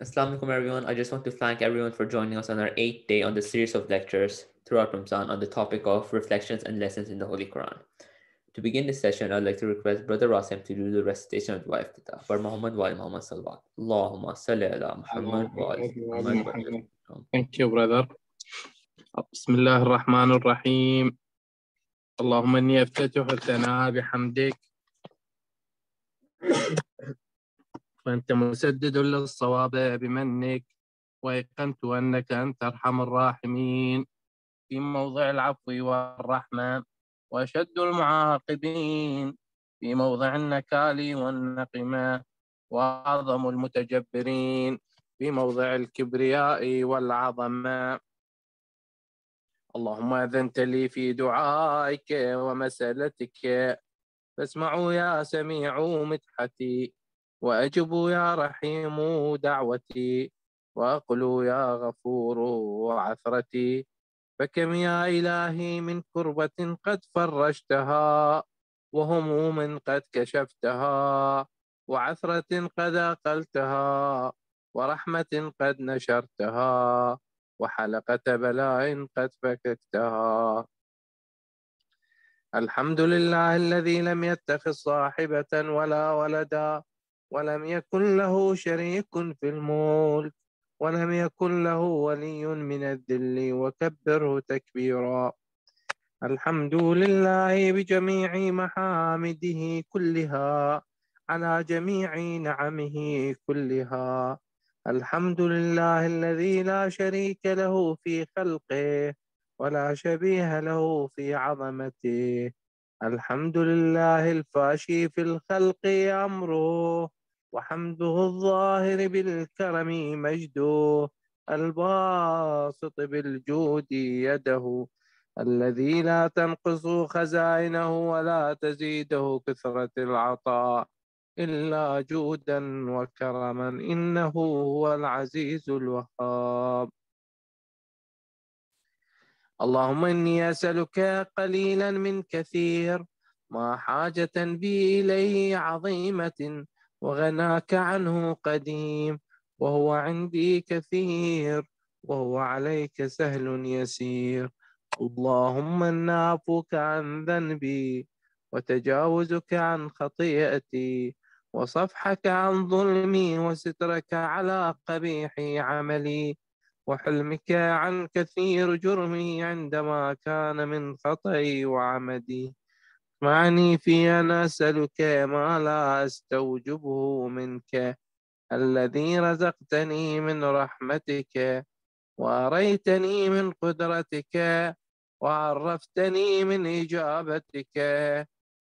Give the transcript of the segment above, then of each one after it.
Assalamu alaikum everyone. I just want to thank everyone for joining us on our 8th day on the series of lectures throughout Ramadan on the topic of reflections and lessons in the Holy Quran. To begin this session, I'd like to request Brother Rasim to do the recitation of Dua Iftitah for Muhammad wa ali Muhammad sallallahu. Allahumma salli ala Muhammad wa ali Muhammad wa ali. Thank you, brother. بسم الله الرحمن الرحيم. اللهم إني أفتتح الثناء بحمدك وأنت مسدد للصواب بمنك، وأيقنت أنك أنت أرحم الراحمين في موضع العفو والرحمة، وأشد المعاقبين في موضع النكال والنقمة، وأعظم المتجبرين في موضع الكبرياء والعظمة. اللهم أذنت لي في دعائك ومسألتك، فاسمعوا يا سميع مدحتي، وأجبوا يا رحيم دعوتي، وأقلوا يا غفور عثرتي. فكم يا إلهي من كربة قد فرجتها، وهموم قد كشفتها، وعثرة قد أقلتها، ورحمة قد نشرتها، وحلقة بلاء قد فككتها. الحمد لله الذي لم يتخذ صاحبة ولا ولدا، ولم يكن له شريك في الملك، ولم يكن له ولي من الذل، وكبره تكبيرا. الحمد لله بجميع محامده كلها، على جميع نعمه كلها. الحمد لله الذي لا شريك له في خلقه، ولا شبيه له في عظمته. الحمد لله الفاشي في الخلق أمره، وحمده الظاهر بالكرم مجده، الباسط بالجود يده، الذي لا تنقص خزائنه ولا تزيده كثرة العطاء إلا جودا وكرما، إنه هو العزيز الوهاب. اللهم إني أسألك قليلا من كثير، ما حاجة بي إليه عظيمة، وغناك عنه قديم، وهو عندي كثير، وهو عليك سهل يسير. اللهم إنا عفوك عن ذنبي، وتجاوزك عن خطيئتي، وصفحك عن ظلمي، وسترك على قبيح عملي، وحلمك عن كثير جرمي عندما كان من خطئي وعمدي. معني في أن أسألك ما لا أستوجبه منك، الذي رزقتني من رحمتك، وأريتني من قدرتك، وعرفتني من إجابتك،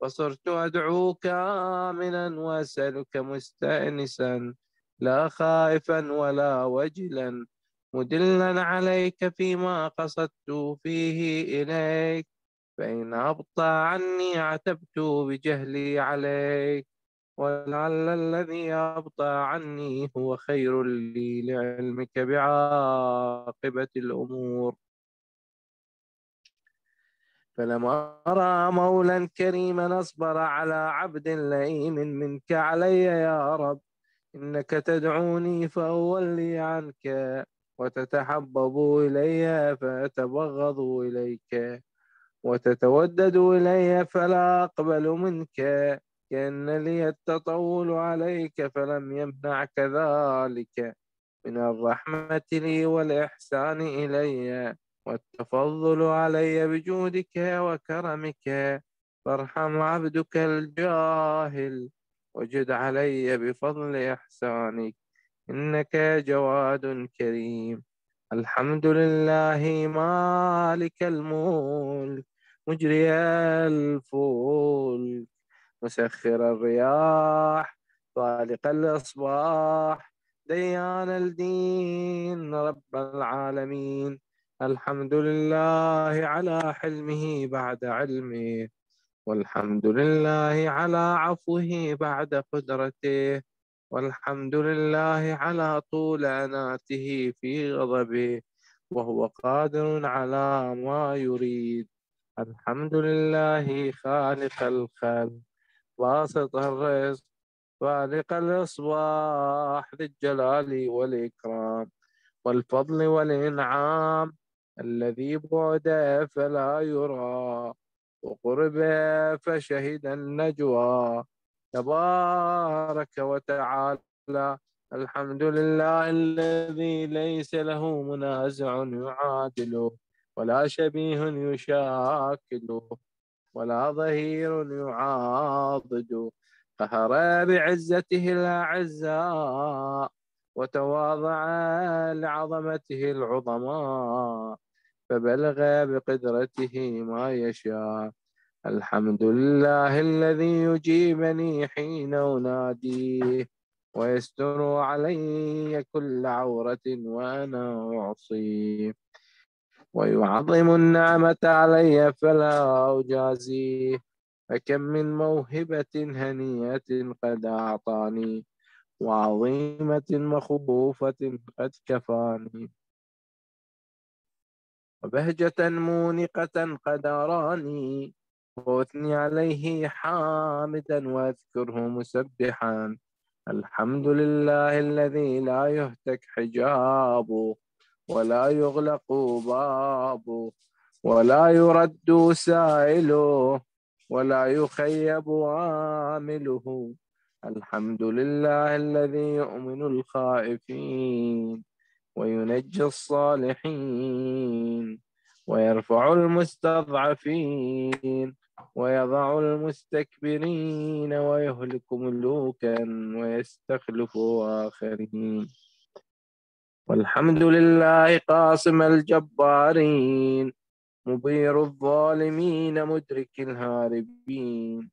وصرت أدعوك آمنا وأسألك مستأنسا، لا خائفا ولا وجلا، مدلا عليك فيما قصدت فيه إليك، فإن أبطأ عني عتبت بجهلي عليك، ولعل الذي أبطأ عني هو خير لي لعلمك بعاقبة الأمور. فلم أرى مولا كريما أصبر على عبد لئيم منك علي يا رب. إنك تدعوني فأولي عنك، وتتحبب إلي فأتبغض إليك، وتتودد إلي فلا أقبل منك، كأن لي التطول عليك فلم يمنعك ذلك من الرحمة لي والإحسان إلي، والتفضل علي بجودك وكرمك. فارحم عبدك الجاهل، وجد علي بفضل إحسانك، إنك جواد كريم. الحمد لله مالك الملك، مجري الفلك، مسخر الرياح، خالق الأصباح، ديان الدين، رب العالمين. الحمد لله على حلمه بعد علمه، والحمد لله على عفوه بعد قدرته، والحمد لله على طول أناته في غضبه، وهو قادر على ما يريد. الحمد لله خالق الخلق، باسط الرزق، فالق الإصباح ذي الجلال والإكرام والفضل والإنعام الذي بعد فلا يرى وقرب فشهد النجوى تبارك وتعالى. الحمد لله الذي ليس له منازع يعادله ولا شبيه يشاكله ولا ظهير يعاضد. قهر بعزته الأعزاء وتواضع لعظمته العظماء فبلغ بقدرته ما يشاء. الحمد لله الذي يجيبني حين أناديه ويستر علي كل عورة وأنا أعصيه ويعظم النعمة علي فلا أجازيه. فكم من موهبة هنية قد أعطاني وعظيمة مخوفة قد كفاني وبهجة مونقة قد أراني وأثني عليه حامدا وأذكره مسبحا. الحمد لله الذي لا يهتك حجابه ولا يغلق بابه ولا يرد سائله ولا يخيب عامله. الحمد لله الذي يؤمن الخائفين وينجي الصالحين ويرفع المستضعفين ويضع المستكبرين ويهلك ملوكا ويستخلف آخرين. والحمد لله قاصم الجبارين مبير الظالمين مدرك الهاربين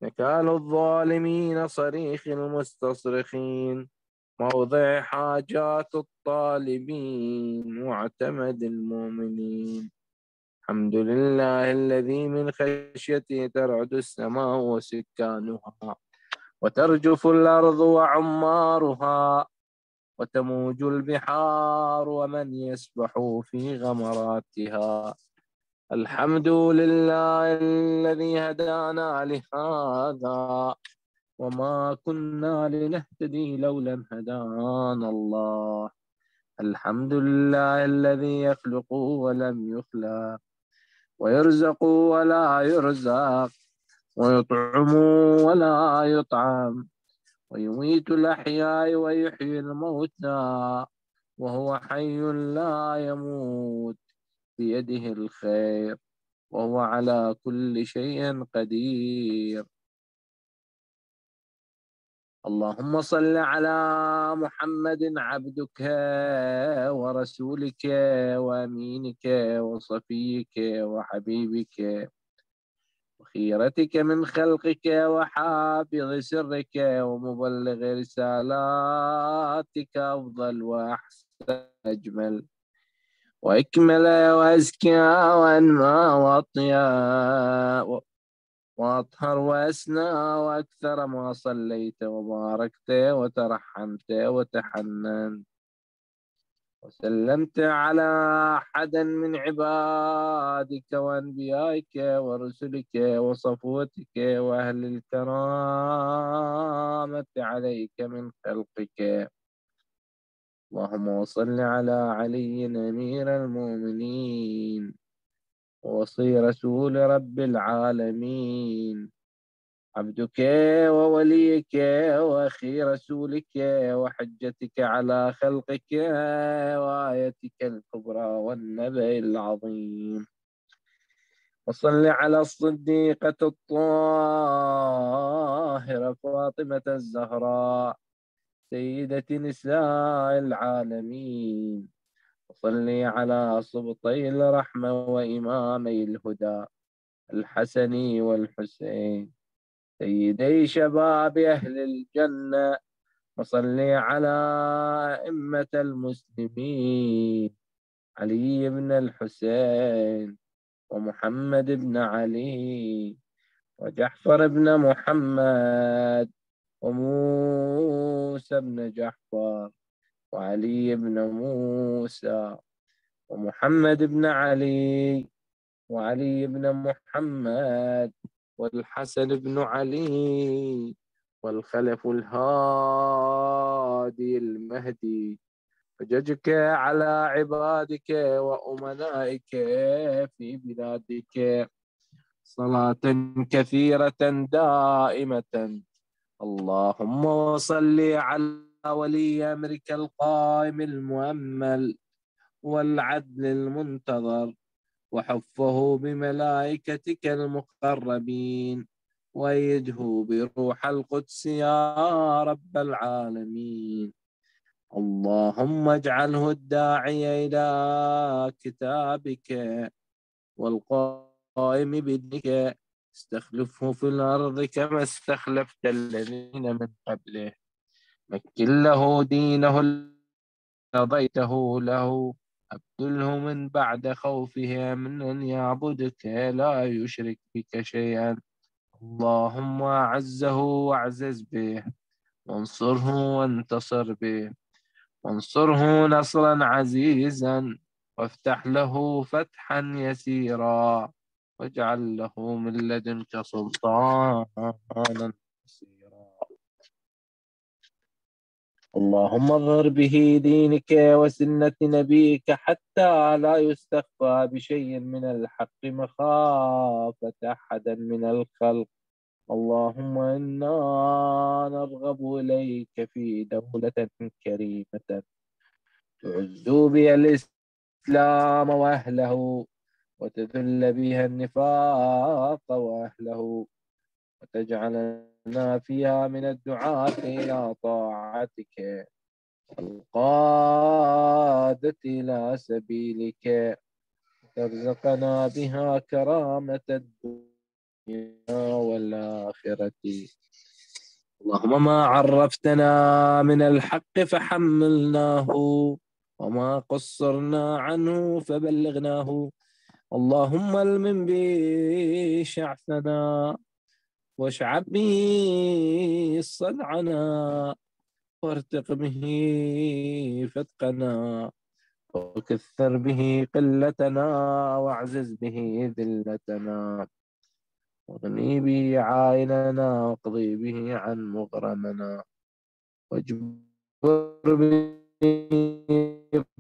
نكال الظالمين صريخ المستصرخين موضع حاجات الطالبين معتمد المؤمنين. الحمد لله الذي من خشيته ترعد السماء وسكانها وترجف الأرض وعمارها وتموج البحار ومن يسبح في غمراتها. الحمد لله الذي هدانا لهذا وما كنا لنهتدي لولا أن هدانا الله. الحمد لله الذي يخلق ولم يخلق ويرزق ولا يرزق ويطعم ولا يطعم ويميت الأحياء ويحيي الموتى وهو حي لا يموت بيده الخير وهو على كل شيء قدير. اللهم صل على محمد عبدك ورسولك وأمينك وصفيك وحبيبك وخيرتك من خلقك وحافظ سرك ومبلغ رسالاتك أفضل وأحسن أجمل وأكمل وأزكى وأنمى وأطيب وأطهر وأسنى وأكثر ما صليت وباركت وترحمت وتحننت وسلمت على أحد من عبادك وأنبيائك ورسلك وصفوتك وأهل الكرامة عليك من خلقك. اللهم صل على علي أمير المؤمنين ووصي رسول رب العالمين عبدك ووليك وأخي رسولك وحجتك على خلقك وآيتك الكبرى والنبأ العظيم. وصل على الصديقة الطاهرة فاطمة الزهراء سيدة نساء العالمين. وصل على سبطي الرحمة وإمامي الهدى الحسن والحسين سيدي شباب أهل الجنة. وصل على أئمة المسلمين علي بن الحسين ومحمد بن علي وجعفر بن محمد وموسى بن جعفر وعلي بن موسى ومحمد بن علي وعلي بن محمد والحسن بن علي والخلف الهادي المهدي، حججك على عبادك وأمنائك في بلادك صلاة كثيرة دائمة. اللهم صل على ولي أمرك القائم المؤمل والعدل المنتظر، وحفه بملائكتك المقربين، وأيده بروح القدس يا رب العالمين. اللهم اجعله الداعي إلى كتابك والقائم بدينك، استخلفه في الأرض كما استخلفت الذين من قبله، مكن له دينه الذي رضيته له، أبدله من بعد خوفه من أن يعبدك لا يشرك بك شيئا. اللهم أعزه واعزز به، وانصره وانتصر به، وانصره نصرا عزيزا، وافتح له فتحا يسيرا، واجعل له من لدنك سلطانا نصيرا. اللهم اظهر به دينك وسنة نبيك حتى لا يستخفى بشيء من الحق مخافة أحد من الخلق. اللهم إنا نرغب إليك في دولة كريمة تعز بها الإسلام وأهله، وتذل بها النفاق وأهله، وتجعلنا فيها من الدعاة إلى طاعتك القادة إلى سبيلك، ترزقنا بها كرامة الدنيا والآخرة. اللهم ما عرفتنا من الحق فحملناه، وما قصرنا عنه فبلغناه. اللهم المن به شعثنا، واشعب به صدعنا، وارتق به فتقنا، وكثر به قلتنا، واعزز به ذلتنا، واغني به عائلنا، واقضي به عن مغرمنا، واجبر به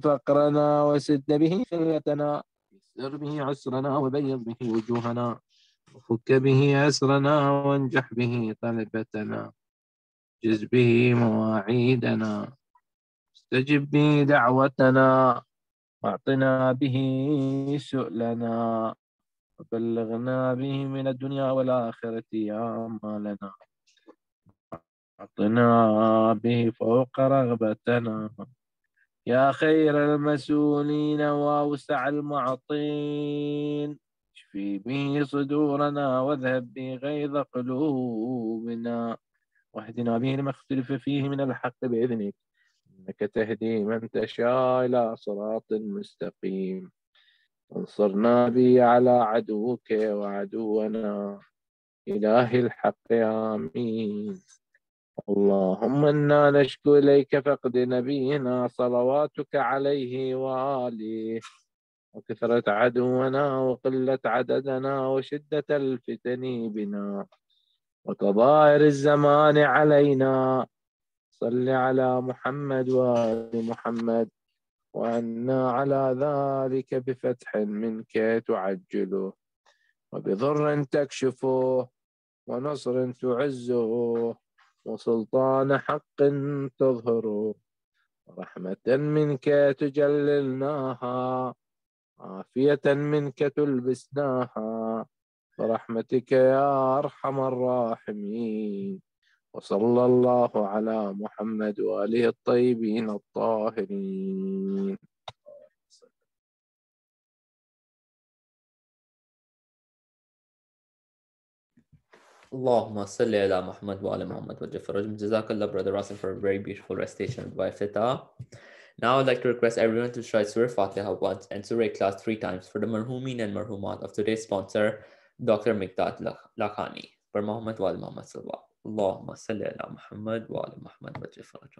فقرنا، وسد به خلتنا، يسر به عسرنا، وبيض به وجوهنا، وفك به أسرنا، وانجح به طلبتنا، جز به مواعيدنا، استجب به دعوتنا، واعطنا به سؤلنا، وبلغنا به من الدنيا والآخرة آمالنا، اعطنا به فوق رغبتنا، يا خير المسؤولين وأوسع المعطين. اشفي به صدورنا، واذهب به غيظ قلوبنا، واهدنا به لما اختلف فيه من الحق بإذنك، إنك تهدي من تشاء إلى صراط مستقيم. وانصرنا به على عدوك وعدونا، إله الحق آمين. اللهم إنا نشكو إليك فقد نبينا صلواتك عليه وآله، وكثرة عدونا، وقلة عددنا، وشدة الفتن بنا، وكظائر الزمان علينا. صل على محمد وآل محمد، وأنا على ذلك بفتح منك تعجله، وبضر تكشفه، ونصر تعزه، وسلطان حق تظهره، ورحمة منك تجللناها، عافية منك تلبسناها، برحمتك يا أرحم الراحمين. وصلى الله على محمد وآله الطيبين الطاهرين. Allahumma salli ala Muhammad wa ala Muhammad wa Jafaraj. Jazakallah, Brother Rasim, for a very beautiful recitation by Fita. Now I'd like to request everyone to try Surah Fatiha once and Surah Ikhlas 3 times for the Marhumin and Marhumat of today's sponsor, Dr. Mikdad Lakhani. For Muhammad wa ala Muhammad sallallahu. Allahumma salli ala Muhammad wa ala Muhammad wa Jafaraj.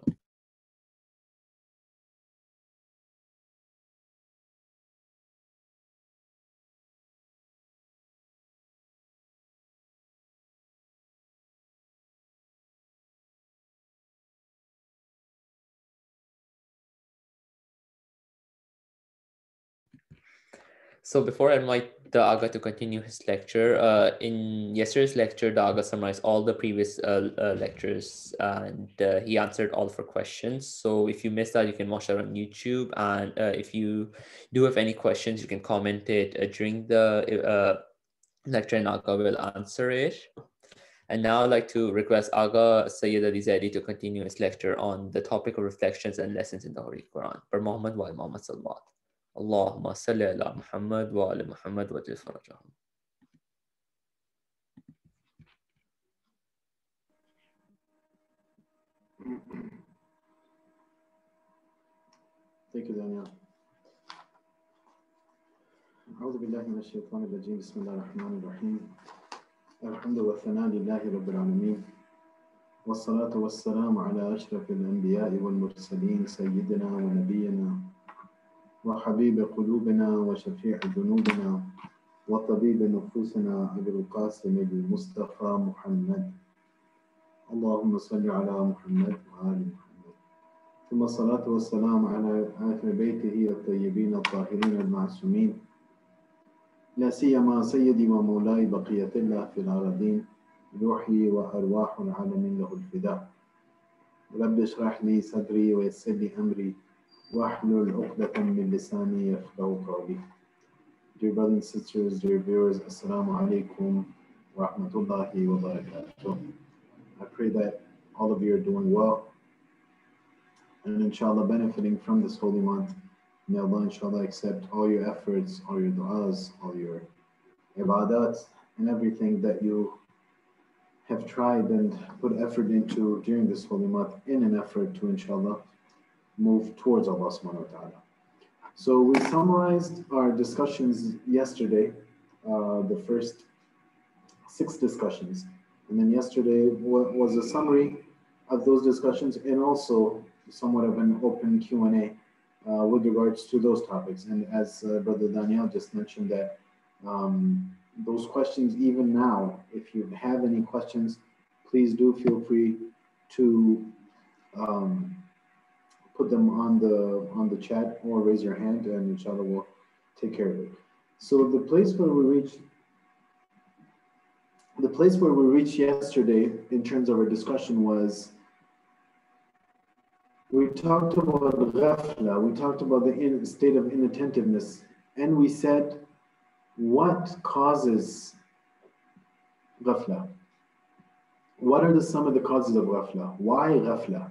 So before I invite the Aga to continue his lecture, in yesterday's lecture, the Aga summarized all the previous lectures and he answered all of our questions. So if you missed that, you can watch that on YouTube. And if you do have any questions, you can comment it during the lecture and Aga will answer it. And now I'd like to request Aga Sayyid Zaidi to continue his lecture on the topic of reflections and lessons in the Holy Quran. Per Muhammad wa Muhammad Sallallahu. Allahumma salli ala Muhammad wa ala Muhammad wa ajil farajahum. Thank you, Daniel. أعوذ بالله من الشيطان الرجيم بسم الله الرحمن الرحيم الحمد والثناء لله رب العالمين والصلاة والسلام على أشرف الأنبياء والمرسلين سيدنا ونبينا وحبيب قلوبنا وشفيع ذنوبنا وطبيب نفوسنا أبي القاسم المصطفى محمد اللهم صل على محمد وآل محمد ثم الصلاة والسلام على أهل بيته الطيبين الطاهرين المعصومين لا سيما سيدي ومولاي بقية الله في الأراضين روحي وأرواح العالمين له الفداء رب اشرح لي صدري ويسر لي أمري واحلل عقدة من لساني يفقهوا قولي. Dear brothers and sisters, dear viewers, Assalamu alaikum wa rahmatullahi wa barakatuh. I pray that all of you are doing well and inshallah benefiting from this holy month. May Allah inshallah accept all your efforts, all your du'as, all your ibadat, and everything that you have tried and put effort into during this holy month in an effort to inshallah move towards Allah subhanahu wa ta'ala. So we summarized our discussions yesterday, the first 6 discussions. And then yesterday was a summary of those discussions and also somewhat of an open Q&A with regards to those topics. And as Brother Daniel just mentioned that those questions, even now, if you have any questions, please do feel free to put them on the chat or raise your hand and inshallah we'll take care of it. So the place where we reached yesterday in terms of our discussion was we talked about ghafla, we talked about the state of inattentiveness, and we said what causes ghafla? What are some of the causes of ghafla? Why ghafla?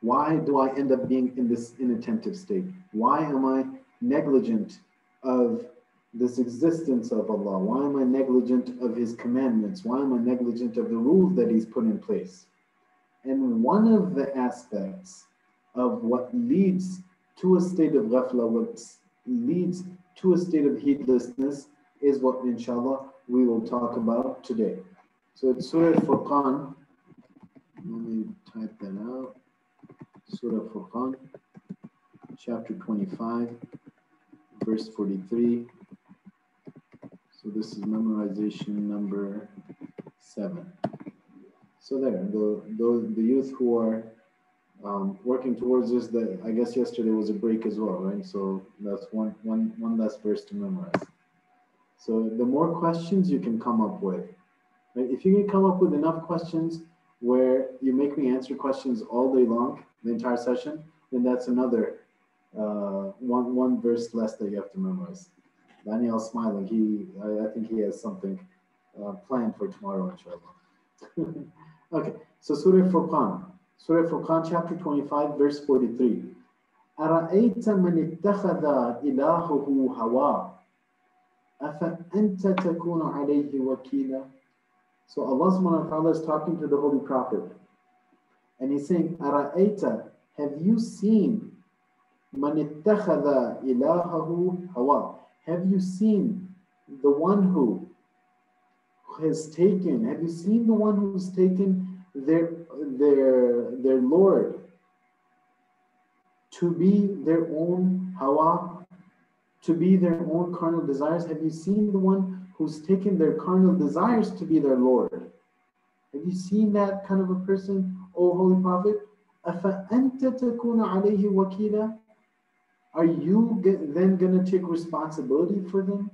Why do I end up being in this inattentive state? Why am I negligent of this existence of Allah? Why am I negligent of His commandments? Why am I negligent of the rules that He's put in place? And one of the aspects of what leads to a state of ghafla, what leads to a state of heedlessness, is what inshallah we will talk about today. So it's Surah Furqan. Let me type that out. Surah Furqan, chapter 25, verse 43. So this is memorization number 7. So there, the youth who are working towards this, that I guess yesterday was a break as well, right? So that's one less verse to memorize. So the more questions you can come up with, right? If you can come up with enough questions where you make me answer questions all day long, the entire session, then that's another one verse less that you have to memorize. Daniel's smiling. I think he has something planned for tomorrow, inshallah. Okay, so Surah Furqan, chapter 25, verse 43. أَرَأَيْتَ مَنِ اتَّخَذَ إِلَهُهُ هَوَاهُ أَفَأَنْتَ تَكُونُ عَلَيْهِ وَكِيلًا. So Allah subhanahu wa ta'ala is talking to the Holy Prophet. And He's saying, أَرَأَيْتَ, have you seen مَنِ اتَّخَذَ إِلَهَهُ هَوَاهُ? Have you seen the one who has taken, have you seen the one who's taken their Lord to be their own hawa, to be their own carnal desires? Have you seen the one who's taken their carnal desires to be their Lord? Have you seen that kind of a person, O Holy Prophet? أَفَأَنْتَ تَكُونَ عَلَيْهِ وَكِيلًا. Are you then going to take responsibility for them?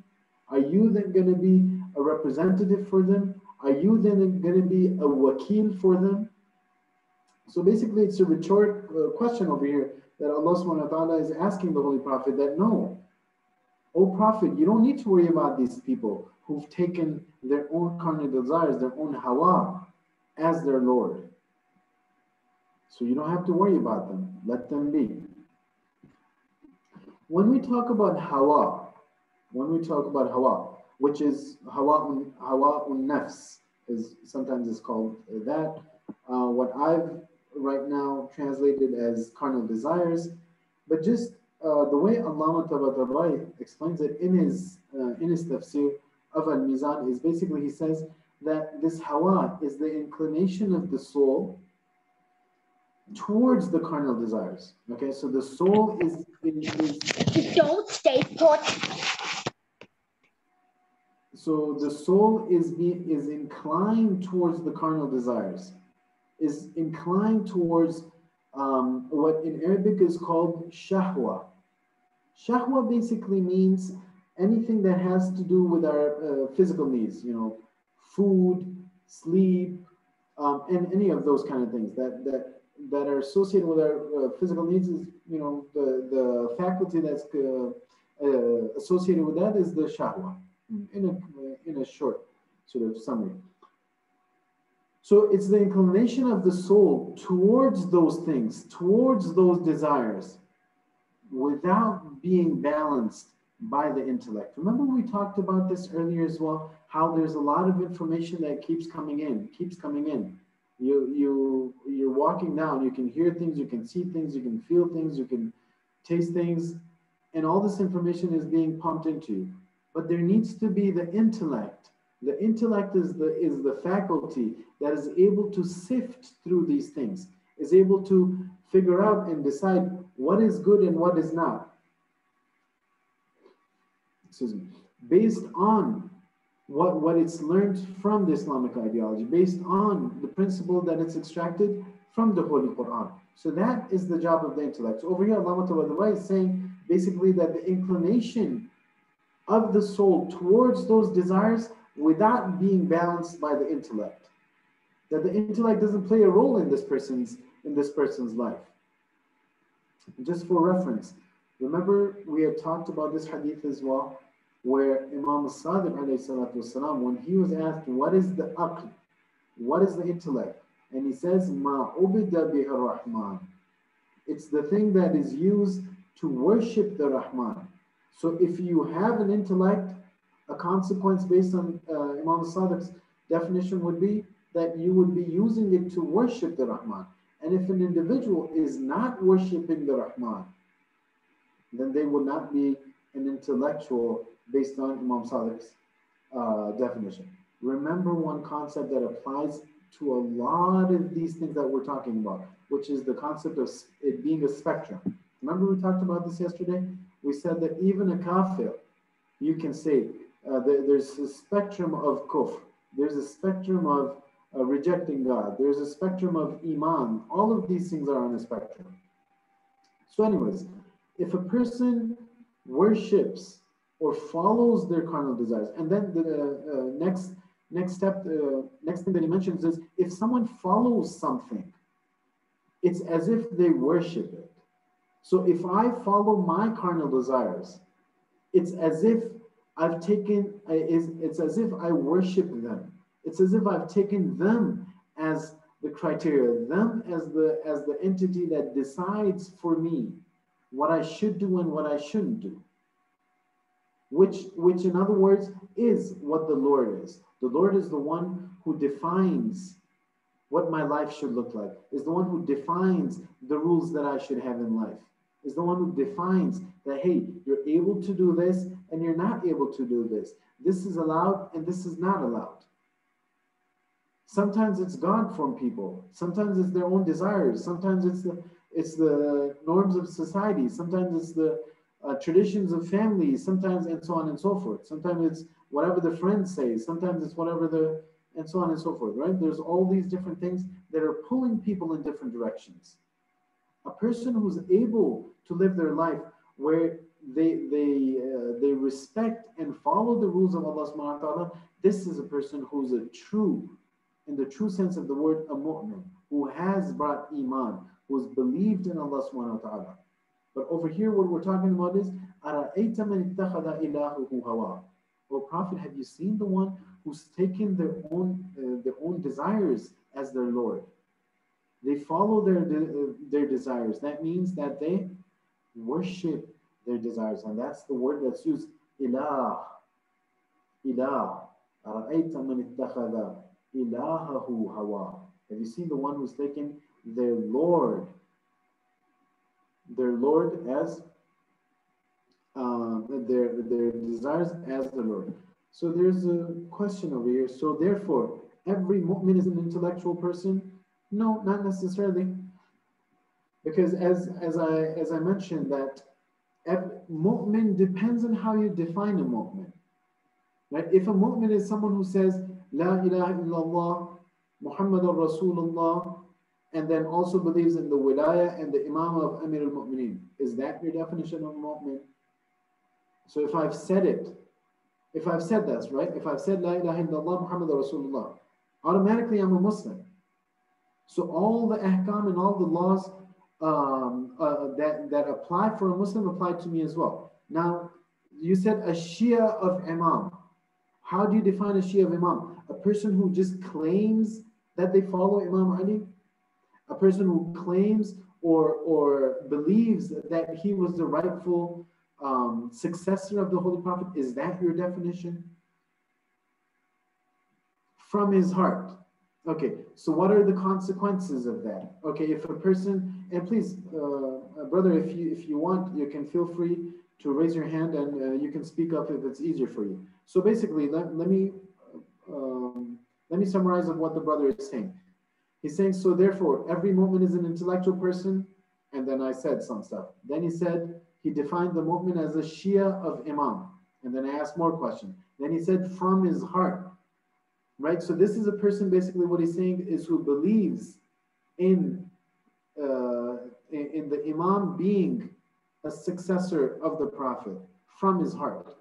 Are you then going to be a representative for them? Are you then going to be a wakil for them? So basically, it's a rhetoric question over here that Allah subhanahu wa ta'ala is asking the Holy Prophet that no, O Prophet, you don't need to worry about these people who've taken their own carnal desires, their own hawa as their Lord. So you don't have to worry about them. Let them be. When we talk about hawa, which is hawa nafs, is sometimes it's called that. What I've right now translated as carnal desires, but just the way Allama Tabatabai explains it in his tafsir of Al-Mizan is basically he says that this hawa is the inclination of the soul towards the carnal desires. Okay, so the soul is don't stay put. So the soul is inclined towards the carnal desires, is inclined towards what in Arabic is called shahwa. Shahwa basically means anything that has to do with our physical needs, food, sleep, and any of those kind of things that are associated with our physical needs. Is the faculty that's associated with that is the shahwa. In a short sort of summary. So it's the inclination of the soul towards those things, towards those desires, without being balanced by the intellect. Remember we talked about this earlier as well, how there's a lot of information that keeps coming in. You're walking down, you can hear things, you can see things, you can feel things, you can taste things, and all this information is being pumped into you. But there needs to be the intellect. The intellect is the faculty that is able to sift through these things, is able to figure out and decide what is good and what is not. Excuse me. Based on what it's learned from the Islamic ideology, based on the principle that it's extracted from the Holy Quran. So that is the job of the intellect. So over here, Allah is saying basically that the inclination of the soul towards those desires without being balanced by the intellect. That the intellect doesn't play a role in this person's life. Just for reference, remember we had talked about this hadith as well, where Imam al-Sadiq والسلام, when he was asked, what is the aql? What is the intellect? And he says, Ma ubida biha rahman. It's the thing that is used to worship the Rahman. So if you have an intellect, a consequence based on Imam al-Sadiq's definition would be that you would be using it to worship the Rahman. And if an individual is not worshiping the Rahman, then they would not be an intellectual based on Imam Sadiq's definition. Remember one concept that applies to a lot of these things that we're talking about, which is the concept of it being a spectrum. Remember we talked about this yesterday? We said that even a kafir, you can say there's a spectrum of kufr, there's a spectrum of rejecting God, there's a spectrum of iman. All of these things are on a spectrum. So anyways, if a person worships or follows their carnal desires, and then the next thing that he mentions is if someone follows something, it's as if they worship it. So if I follow my carnal desires, it's as if I've taken, it's as if I worship them. It's as if I've taken them as the criteria, them as the entity that decides for me what I should do and what I shouldn't do. Which in other words is what the Lord is. The Lord is the one who defines what my life should look like, is the one who defines the rules that I should have in life, is the one who defines that, hey, you're able to do this and you're not able to do this. This is allowed and this is not allowed. Sometimes it's God from people. Sometimes it's their own desires. Sometimes it's the norms of society. Sometimes it's the traditions of families. Sometimes, and so on and so forth. Sometimes it's whatever the friends say. Sometimes it's whatever and so on and so forth, right? There's all these different things that are pulling people in different directions. A person who's able to live their life where they respect and follow the rules of Allah subhanahu wa ta'ala, this is a person who's a true, in the true sense of the word, a mu'min, who has brought iman, who's believed in Allah subhanahu wa ta'ala. But over here, what we're talking about is, أَرَأَيْتَ مَنِ اتَّخَذَ إِلَهُهُ هَوَاهُ. O Prophet, have you seen the one who's taken their own desires as their Lord? They follow their desires. That means that they worship their desires, and that's the word that's used. Ilah, ilah. أَرَأَيْتَ مَنِ اتَّخَذَ إِلَهَهُ هَوَاهُ. Have you seen the one who's taken their Lord as their desires as the Lord? So there's a question over here. So therefore, every mu'min is an intellectual person? No, not necessarily. Because as I mentioned, that mu'min depends on how you define a mu'min. Right? If a mu'min is someone who says, La ilaha illallah, Muhammadur Rasulullah, and then also believes in the wilayah and the imam of Amir al-Mu'mineen, is that your definition of mu'min? So if I've said that, right? If I've said La ilaha illallah, Muhammadur Rasulullah, automatically I'm a Muslim. So all the ahkam and all the laws that apply for a Muslim apply to me as well. Now, you said a Shia of Imam. How do you define a Shia of Imam? A person who just claims that they follow Imam Ali? A person who claims or believes that he was the rightful successor of the Holy Prophet? Is that your definition? From his heart. Okay, so what are the consequences of that? Okay, if a person, and please, brother, if you want, you can feel free to raise your hand and you can speak up if it's easier for you. So basically, let me summarize what the brother is saying. He's saying, so therefore, every mu'min is an intellectual person, and then I said some stuff. Then he said, he defined the mu'min as a Shia of Imam, and then I asked more questions. Then he said, from his heart. Right, so this is a person, basically what he's saying is who believes in the Imam being a successor of the Prophet from his heart.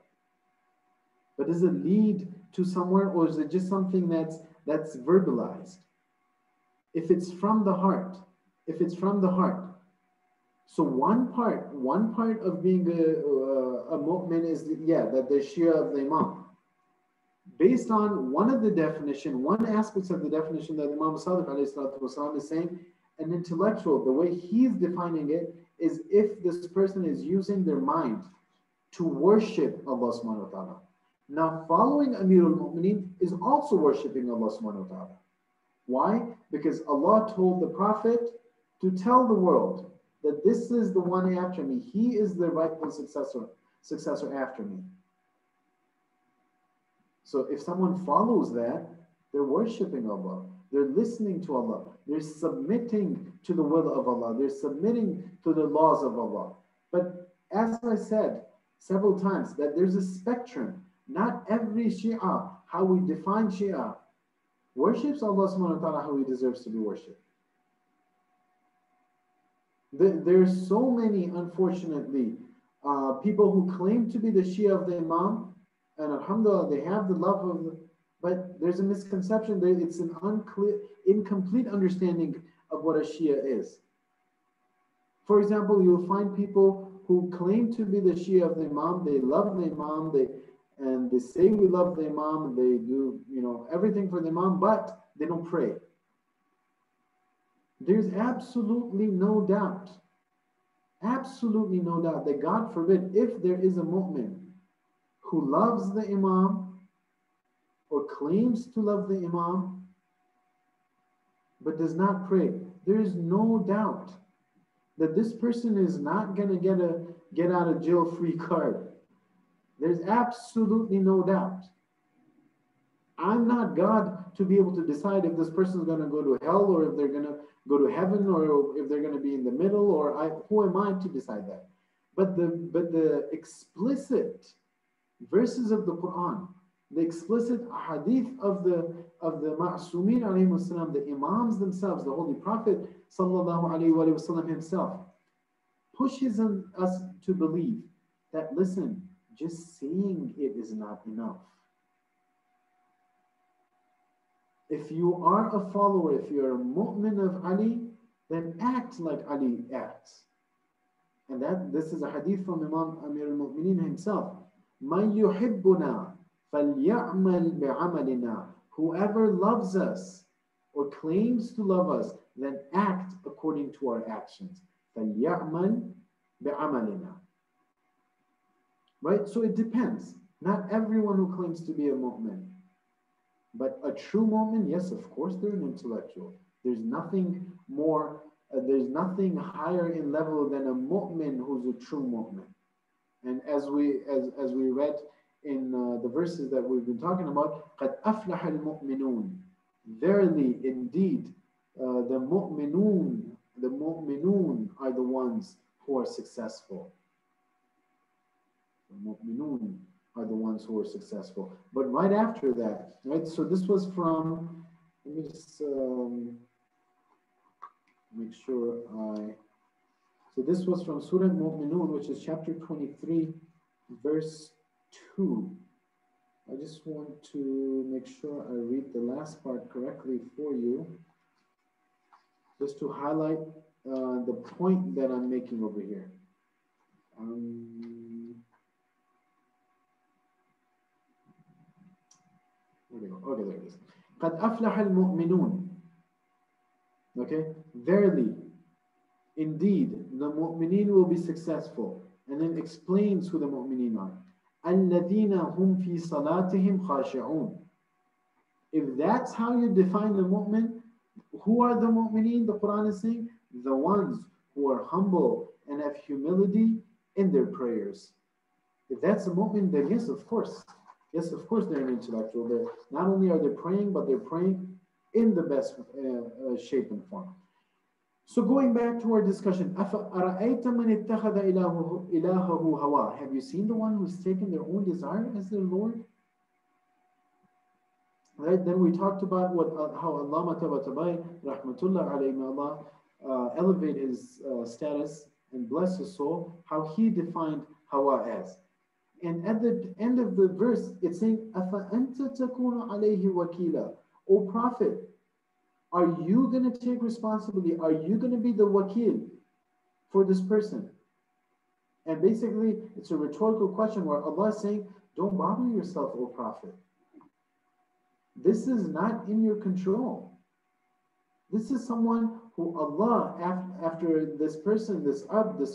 But does it lead to somewhere, or is it just something that's verbalized? If it's from the heart, so one part of being a mu'min is that they're Shia of the Imam. Based on one aspect of the definition that Imam Sadiq ﷺ is saying, an intellectual, the way he's defining it is if this person is using their mind to worship Allah subhanahu wa ta'ala. Now, following Amir al-Mu'mineen is also worshiping Allah subhanahu wa ta'ala. Why? Because Allah told the Prophet to tell the world that this is the one after me. He is the rightful successor after me. So if someone follows that, they're worshiping Allah. They're listening to Allah. They're submitting to the will of Allah. They're submitting to the laws of Allah. But as I said several times, that there's a spectrum. Not every Shia, how we define Shia, worships Allah subhanahu wa ta'ala how he deserves to be worshipped. There's so many, unfortunately, people who claim to be the Shia of the Imam, and alhamdulillah, they have the love of but there's a misconception. It's an incomplete understanding of what a Shia is. For example, you'll find people who claim to be the Shia of the Imam, they love the Imam, they say we love the Imam, they do everything for the Imam, but they don't pray. There's absolutely no doubt that God forbid, if there is a mu'min who loves the Imam or claims to love the Imam but does not pray, there is no doubt that this person is not going to get out of jail free card. There's absolutely no doubt. I'm not God to be able to decide if this person is going to go to hell or if they're going to go to heaven or if they're going to be in the middle, who am I to decide that? But the explicit verses of the Quran, the explicit hadith of the Ma'sumin alayhi salam, the Imams themselves, the Holy Prophet sallallahu alayhi wa sallam himself, pushes us to believe that, listen, just saying it is not enough. If you are a follower, if you're a mu'min of Ali, then act like Ali acts. And this is a hadith from Imam Amir al-Mu'mineen himself. مَنْ يُحِبُّنَا فَلْيَعْمَلْ بِعَمَلِنَا. Whoever loves us or claims to love us, then act according to our actions. فَلْيَعْمَلْ بِعَمَلِنَا. Right? So it depends. Not everyone who claims to be a mu'min. But a true mu'min, yes, of course, they're an intellectual. There's nothing more, there's nothing higher in level than a mu'min who's a true mu'min. And as we read in the verses that we've been talking about, قَدْ أَفْلَحَ الْمُؤْمِنُونَ. Verily, indeed, the mu'minun are the ones who are successful. The mu'minun are the ones who are successful. But right after that, right? So this was from, let me just make sure so this was from Surah Mu'minun, which is chapter 23, verse 2. I just want to make sure I read the last part correctly for you, just to highlight the point that I'm making over here. There we go. Okay, there it is. قَدْ أَفْلَحَ الْمُؤْمِنُونَ. Okay, verily, indeed, the mu'mineen will be successful. And then explains who the mu'mineen are. الَّذِينَ هُمْ فِي صَلَاتِهِمْ خَاشِعُونَ. If that's how you define the mu'min, who are the mu'mineen? The Quran is saying, the ones who are humble and have humility in their prayers. If that's a mu'min, then yes, of course. Yes, of course they're an intellectual. They're, not only are they praying, but they're praying in the best shape and form. So going back to our discussion, أَفَأَرَأَيْتَ مَنِ اتَّخَذَ إِلَهَهُ هَوَى. Have you seen the one who's taken their own desire as their Lord? Right, then we talked about how Allama Tabatabai, rahmatullah alayhi, may Allah elevate his status and bless his soul, how he defined hawa as. And at the end of the verse, it's saying, أَفَأَنْتَ تَكُونُ عَلَيْهِ وَكِيلًا. O Prophet, are you going to take responsibility? Are you going to be the wakil for this person? And basically, it's a rhetorical question where Allah is saying, don't bother yourself, O Prophet. This is not in your control. This is someone who Allah, after this person, this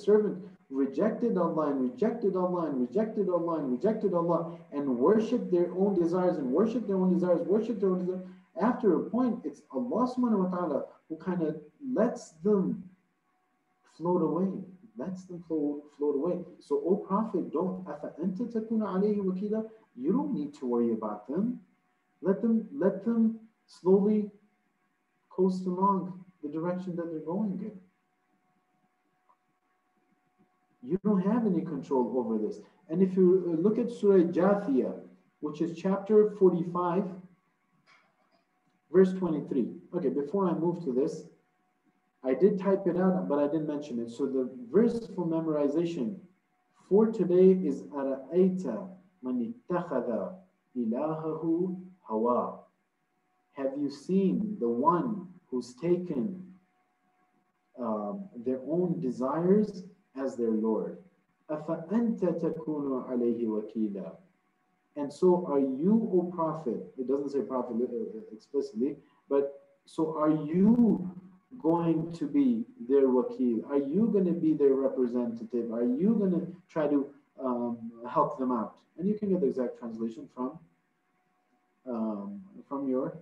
servant, rejected Allah and rejected Allah and rejected Allah and rejected Allah and worshipped their own desires and worshipped their own desires, worshipped their own desires. After a point, it's Allah subhanahu wa ta'ala who kind of lets them float away. Lets them float away. So, O Prophet, أَفَأَنْتَ تَكُونَ عَلَيْهِ وَكِيلًا. You don't need to worry about them. Let them slowly coast along the direction that they're going in. You don't have any control over this. And if you look at Surah Jathiyah, which is chapter 45, verse 23. Okay, before I move to this, I did type it out, but I didn't mention it. So the verse for memorization for today is أَرَأَيْتَ مَنِ اتَّخَذَ إِلَهَهُ هَوَى. Have you seen the one who's taken their own desires as their Lord? أَفَأَنْتَ تَكُونُ عَلَيْهِ وَكِيلًا. And so are you, O Prophet, it doesn't say Prophet explicitly, but so are you going to be their wakil? Are you going to be their representative? Are you going to try to help them out? And you can get the exact translation from your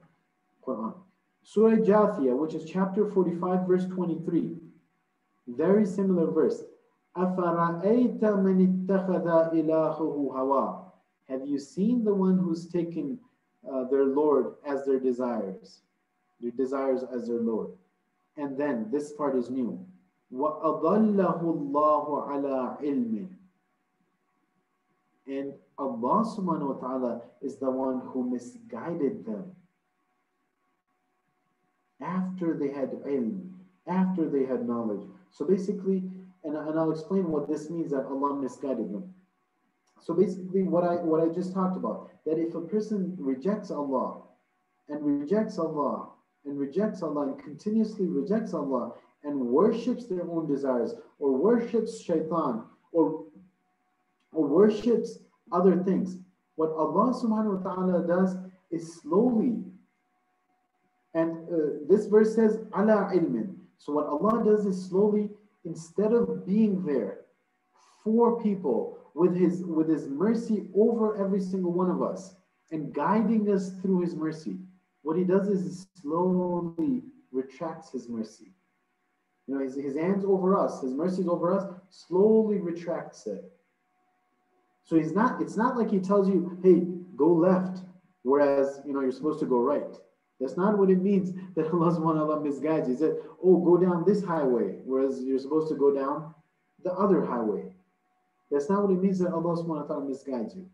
Quran. Surah Jathiyah, which is chapter 45, verse 23. Very similar verse. أَفَرَأَيْتَ مَنِ اتَّخَذَ إِلَهُهُ هَوَى. Have you seen the one who's taken their Lord as their desires as their Lord? And then this part is new. وَأَضَلَّهُ اللَّهُ عَلَىٰ عِلْمٍ. And Allah subhanahu wa ta'ala is the one who misguided them after they had ilm, after they had knowledge. So basically, and I'll explain what this means that Allah misguided them. So basically what I just talked about, that if a person rejects Allah and rejects Allah and rejects Allah and continuously rejects Allah and worships their own desires or worships shaitan or worships other things, what Allah subhanahu wa ta'ala does is slowly, and this verse says ala ilmin. So what Allah does is slowly, instead of being there for people with his mercy over every single one of us and guiding us through his mercy, what he does is he slowly retracts his mercy. You know, his hands over us, his mercies over us, slowly retracts it. So it's not like he tells you, hey, go left, whereas you're supposed to go right. That's not what it means that Allah subhanahu wa ta'ala misguides you. He said, oh, go down this highway, whereas you're supposed to go down the other highway. That's not what it means that Allah subhanahu wa ta'ala misguides you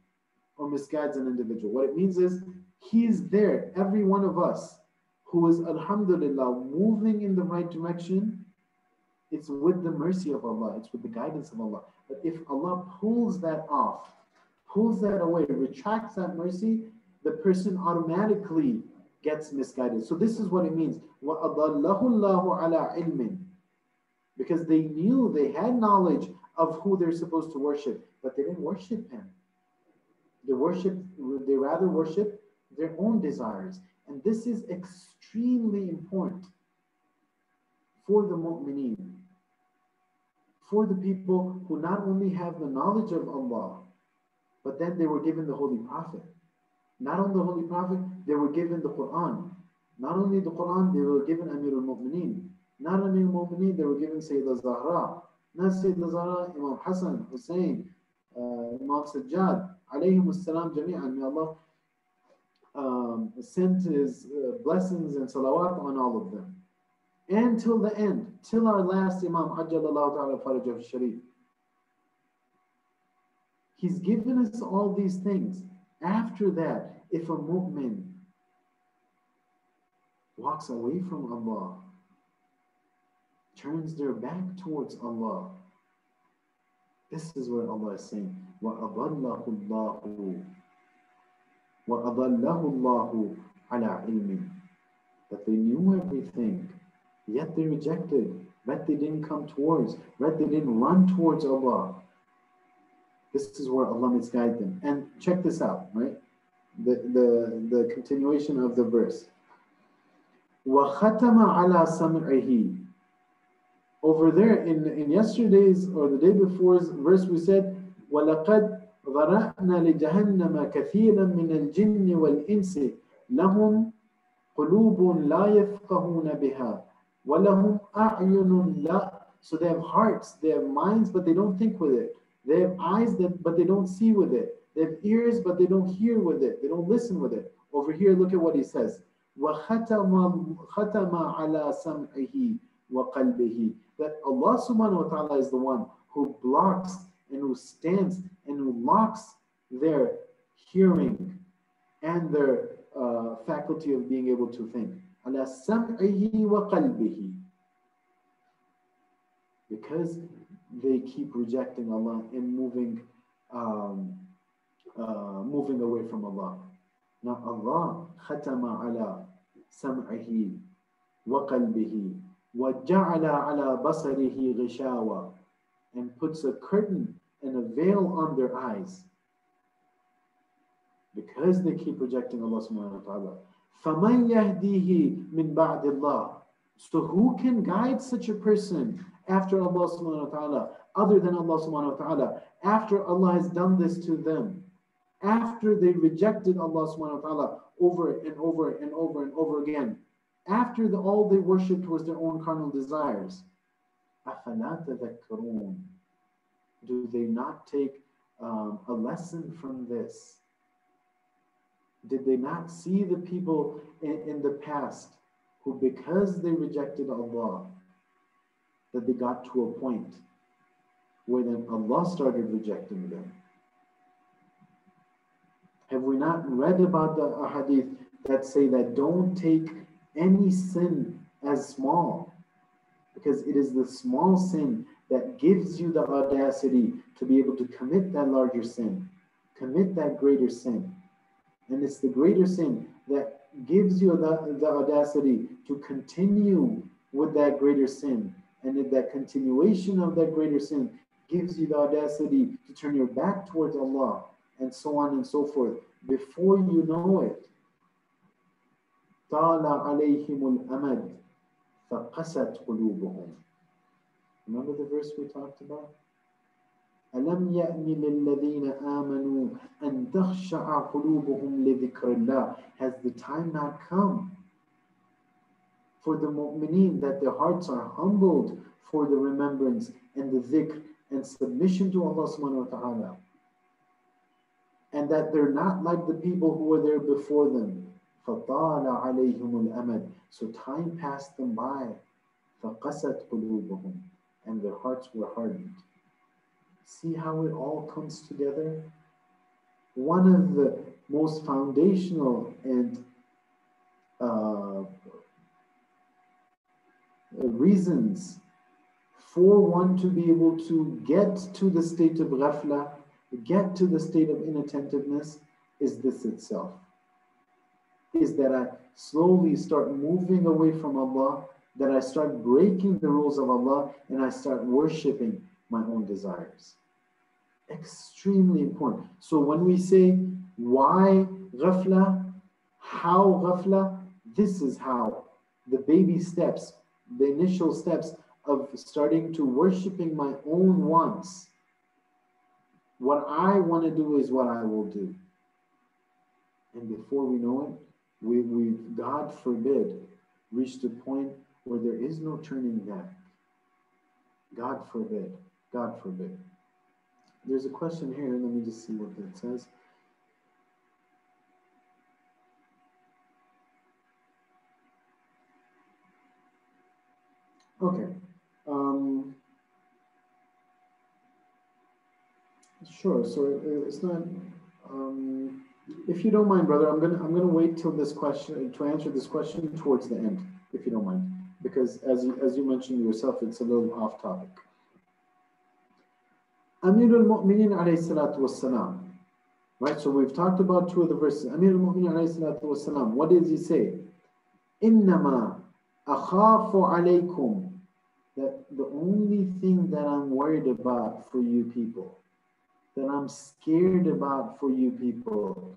or misguides an individual. What it means is He is there, every one of us who is, alhamdulillah, moving in the right direction. It's with the mercy of Allah, it's with the guidance of Allah. But if Allah pulls that off, pulls that away, retracts that mercy, the person automatically gets misguided. So this is what it means. وَأَضَلَّهُ اللَّهُ عَلَىٰ عِلْمٍ. Because they knew, they had knowledge of who they're supposed to worship, but they didn't worship Him. They rather worship their own desires. And this is extremely important for the mu'mineen, for the people who not only have the knowledge of Allah, but then they were given the Holy Prophet. Not only the Holy Prophet, they were given the Quran. Not only the Quran, they were given Amir al-Mu'mineen. Not Amir al-Mu'mineen, they were given Sayyidah Zahra. Not Sayyidah Zahra, Imam Hassan, Hussein, Imam Sajjad, alayhim as-salam jami'an. May Allah send His blessings and salawat on all of them. And till the end, till our last Imam, Ajjalallahu ta'ala Farajah Sharif. He's given us all these things. After that, if a mu'min walks away from Allah, turns their back towards Allah, this is where Allah is saying, وَأَضَلَّهُ اللَّهُ عَلَىٰ عِلْمٍ. That they knew everything, yet they rejected, yet they didn't come towards, yet they didn't run towards Allah. This is where Allah misguided them. And check this out, right? The continuation of the verse. وَخَتَمَ عَلَى سَمْعِهِ. Over there in yesterday's or the day before's verse, we said, وَلَقَدْ ذَرَأْنَا لِجَهَنَّمَ كَثِيرًا مِنَ الْجِنِّ وَالْإِنسِ لَهُمْ قُلُوبٌ لَا يَفْقَهُونَ بِهَا وَلَهُمْ أَعْيُنٌ لَا. So they have hearts, they have minds, but they don't think with it. They have eyes, but they don't see with it. They have ears, but they don't hear with it. They don't listen with it. Over here, look at what he says. وَخَتَمَ عَلَى سَمْعِهِ وَقَلْبِهِ. That Allah subhanahu wa ta'ala is the one who blocks and who stands and who locks their hearing and their faculty of being able to think. عَلَى سَمْعِهِ وَقَلْبِهِ. Because they keep rejecting Allah and moving away from Allah. Now Allah khatama ala sam'ihi wa qalbihi wa ja'ala ala basarihi ghishawa, and puts a curtain and a veil on their eyes because they keep rejecting Allah subhanahu wa ta'ala. فَمَنْ يَهْدِيهِ مِنْ بَعْدِ اللَّهِ. So who can guide such a person after Allah subhanahu wa ta'ala, other than Allah subhanahu wa ta'ala, after Allah has done this to them, after they rejected Allah subhanahu wa ta'ala over and over and over and over again, after all they worshipped was their own carnal desires. أَفَلَا تَذَكَّرُونَ. Do they not take a lesson from this? Did they not see the people in the past who, because they rejected Allah, that they got to a point where then Allah started rejecting them? Have we not read about the ahadith that say that don't take any sin as small, because it is the small sin that gives you the audacity to be able to commit that larger sin, commit that greater sin. And it's the greater sin that gives you the audacity to continue with that greater sin. And in that continuation of that greater sin gives you the audacity to turn your back towards Allah, and so on and so forth. Before you know it, طَالَ عَلَيْهِمُ الْأَمَدُ فَقَسَتْ قُلُوبُهُم. Remember the verse we talked about? أَلَمْ يَأْنِ لِلَّذِينَ آمَنُوا أَن تَخْشَعَ قُلُوبُهُمْ لِذِكْرِ اللَّهِ. Has the time not come for the mu'mineen that their hearts are humbled for the remembrance and the dhikr and submission to Allah subhanahu wa ta'ala? And that they're not like the people who were there before them. فَطَالَ عَلَيْهِمُ الْأَمَدُ. So time passed them by. فَقَسَتْ قُلُوبُهُم. And their hearts were hardened. See how it all comes together? One of the most foundational and reasons for one to be able to get to the state of ghafla, get to the state of inattentiveness, is this itself. Is that I slowly start moving away from Allah, that I start breaking the rules of Allah, and I start worshipping my own desires. Extremely important. So when we say, why ghafla? How ghafla? This is how. The baby steps, the initial steps of starting to worshipping my own wants. What I want to do is what I will do. And before we know it, we God forbid, reached a point where there is no turning back. God forbid. God forbid. There's a question here. Let me just see what that says. Okay. Sure. So it's not. If you don't mind, brother, I'm gonna wait till this question to answer this question towards the end, if you don't mind, because as you mentioned yourself, it's a little off topic. Amir al-Mu'minin alayhi salatu wassalam. Right. So we've talked about two of the verses. Amir al-Mu'minin alayhi salatu wassalam. What does he say? Innama akhafu alaykum. That the only thing that I'm worried about for you people, that I'm scared about for you people,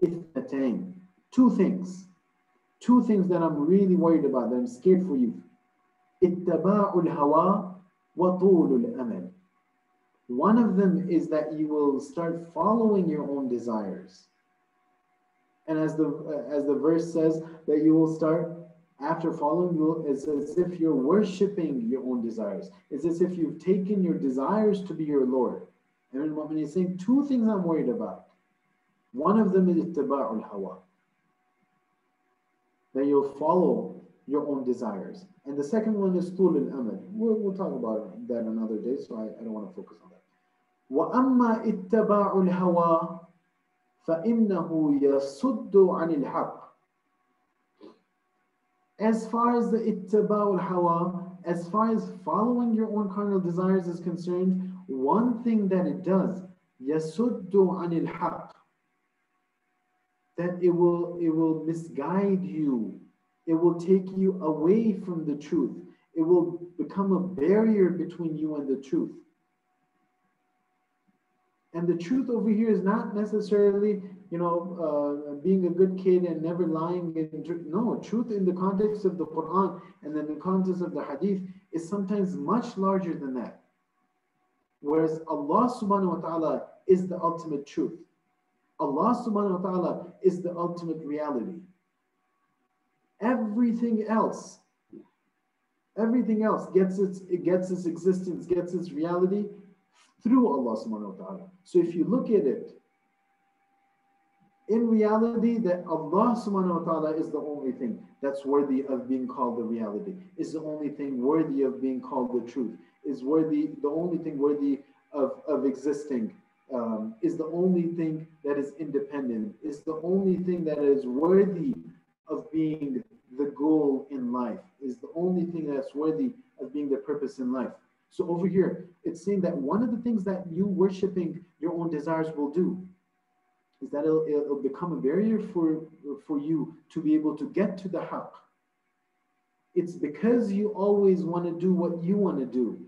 ithnatayn. Two things that I'm really worried about, that I'm scared for you. Ittaba'ul hawa wa tulul amal. One of them is that you will start following your own desires. And as the verse says, that you will start, after following, it's as if you're worshipping your own desires. It's as if you've taken your desires to be your Lord. And when he's saying two things I'm worried about. One of them is ittiba'ul hawa, that you'll follow your own desires. And the second one is tul al-amal. We'll talk about that another day, so I don't want to focus on that. وَأَمَّا اتَّبَاعُ الْهَوَى فَإِنَّهُ يَصُدُّ عَنِ الْحَقِّ. As far as the ittiba'ul hawa, as far as following your own carnal desires is concerned, one thing that it does, يَصُدُّ عَنِ الْحَقِّ, that it will misguide you. It will take you away from the truth. It will become a barrier between you and the truth. And the truth over here is not necessarily, being a good kid and never lying. No, truth in the context of the Quran and in the context of the Hadith is sometimes much larger than that. Whereas Allah subhanahu wa ta'ala is the ultimate truth. Allah subhanahu wa ta'ala is the ultimate reality. Everything else gets its existence, gets its reality through Allah subhanahu wa ta'ala. So if you look at it, in reality, that Allah subhanahu wa ta'ala is the only thing that's worthy of being called the reality, is the only thing worthy of being called the truth, is worthy, the only thing worthy of existing, is the only thing that is independent, is the only thing that is worthy of being the goal in life, is the only thing that's worthy of being the purpose in life. So over here, it's saying that one of the things that you worshiping your own desires will do is that it'll become a barrier for you to be able to get to the haqq. It's because you always want to do what you want to do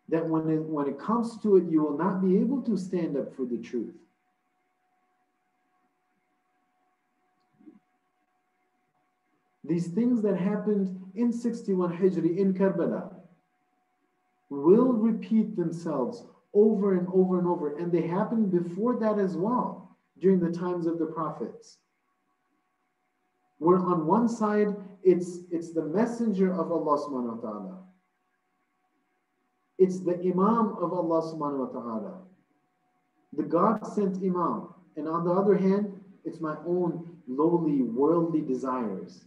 that when it comes to it, you will not be able to stand up for the truth. These things that happened in 61 Hijri in Karbala will repeat themselves over and over and over. And they happened before that as well, during the times of the prophets. Where on one side, it's the messenger of Allah subhanahu wa ta'ala. It's the Imam of Allah subhanahu wa ta'ala. The God-sent Imam. And on the other hand, it's my own lowly, worldly desires.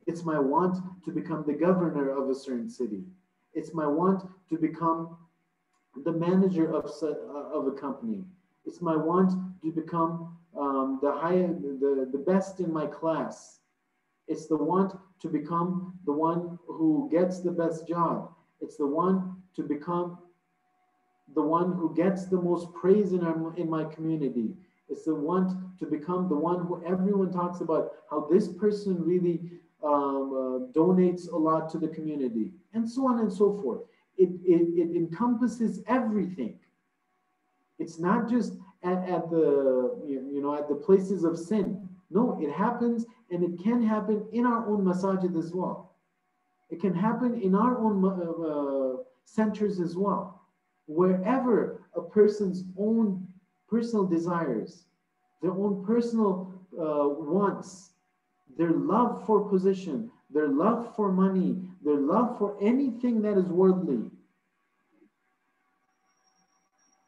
It's my want to become the governor of a certain city. It's my want to become the manager of a company. It's my want to become the best in my class. It's the want to become the one who gets the best job. It's the one to become the one who gets the most praise in my community. It's the want to become the one who everyone talks about, how this person really donates a lot to the community, and so on and so forth. It encompasses everything. It's not just at the places of sin. No, it happens, and it can happen in our own masajid as well. It can happen in our own centers as well. Wherever a person's own personal desires, their own personal wants, their love for position, their love for money, their love for anything that is worldly,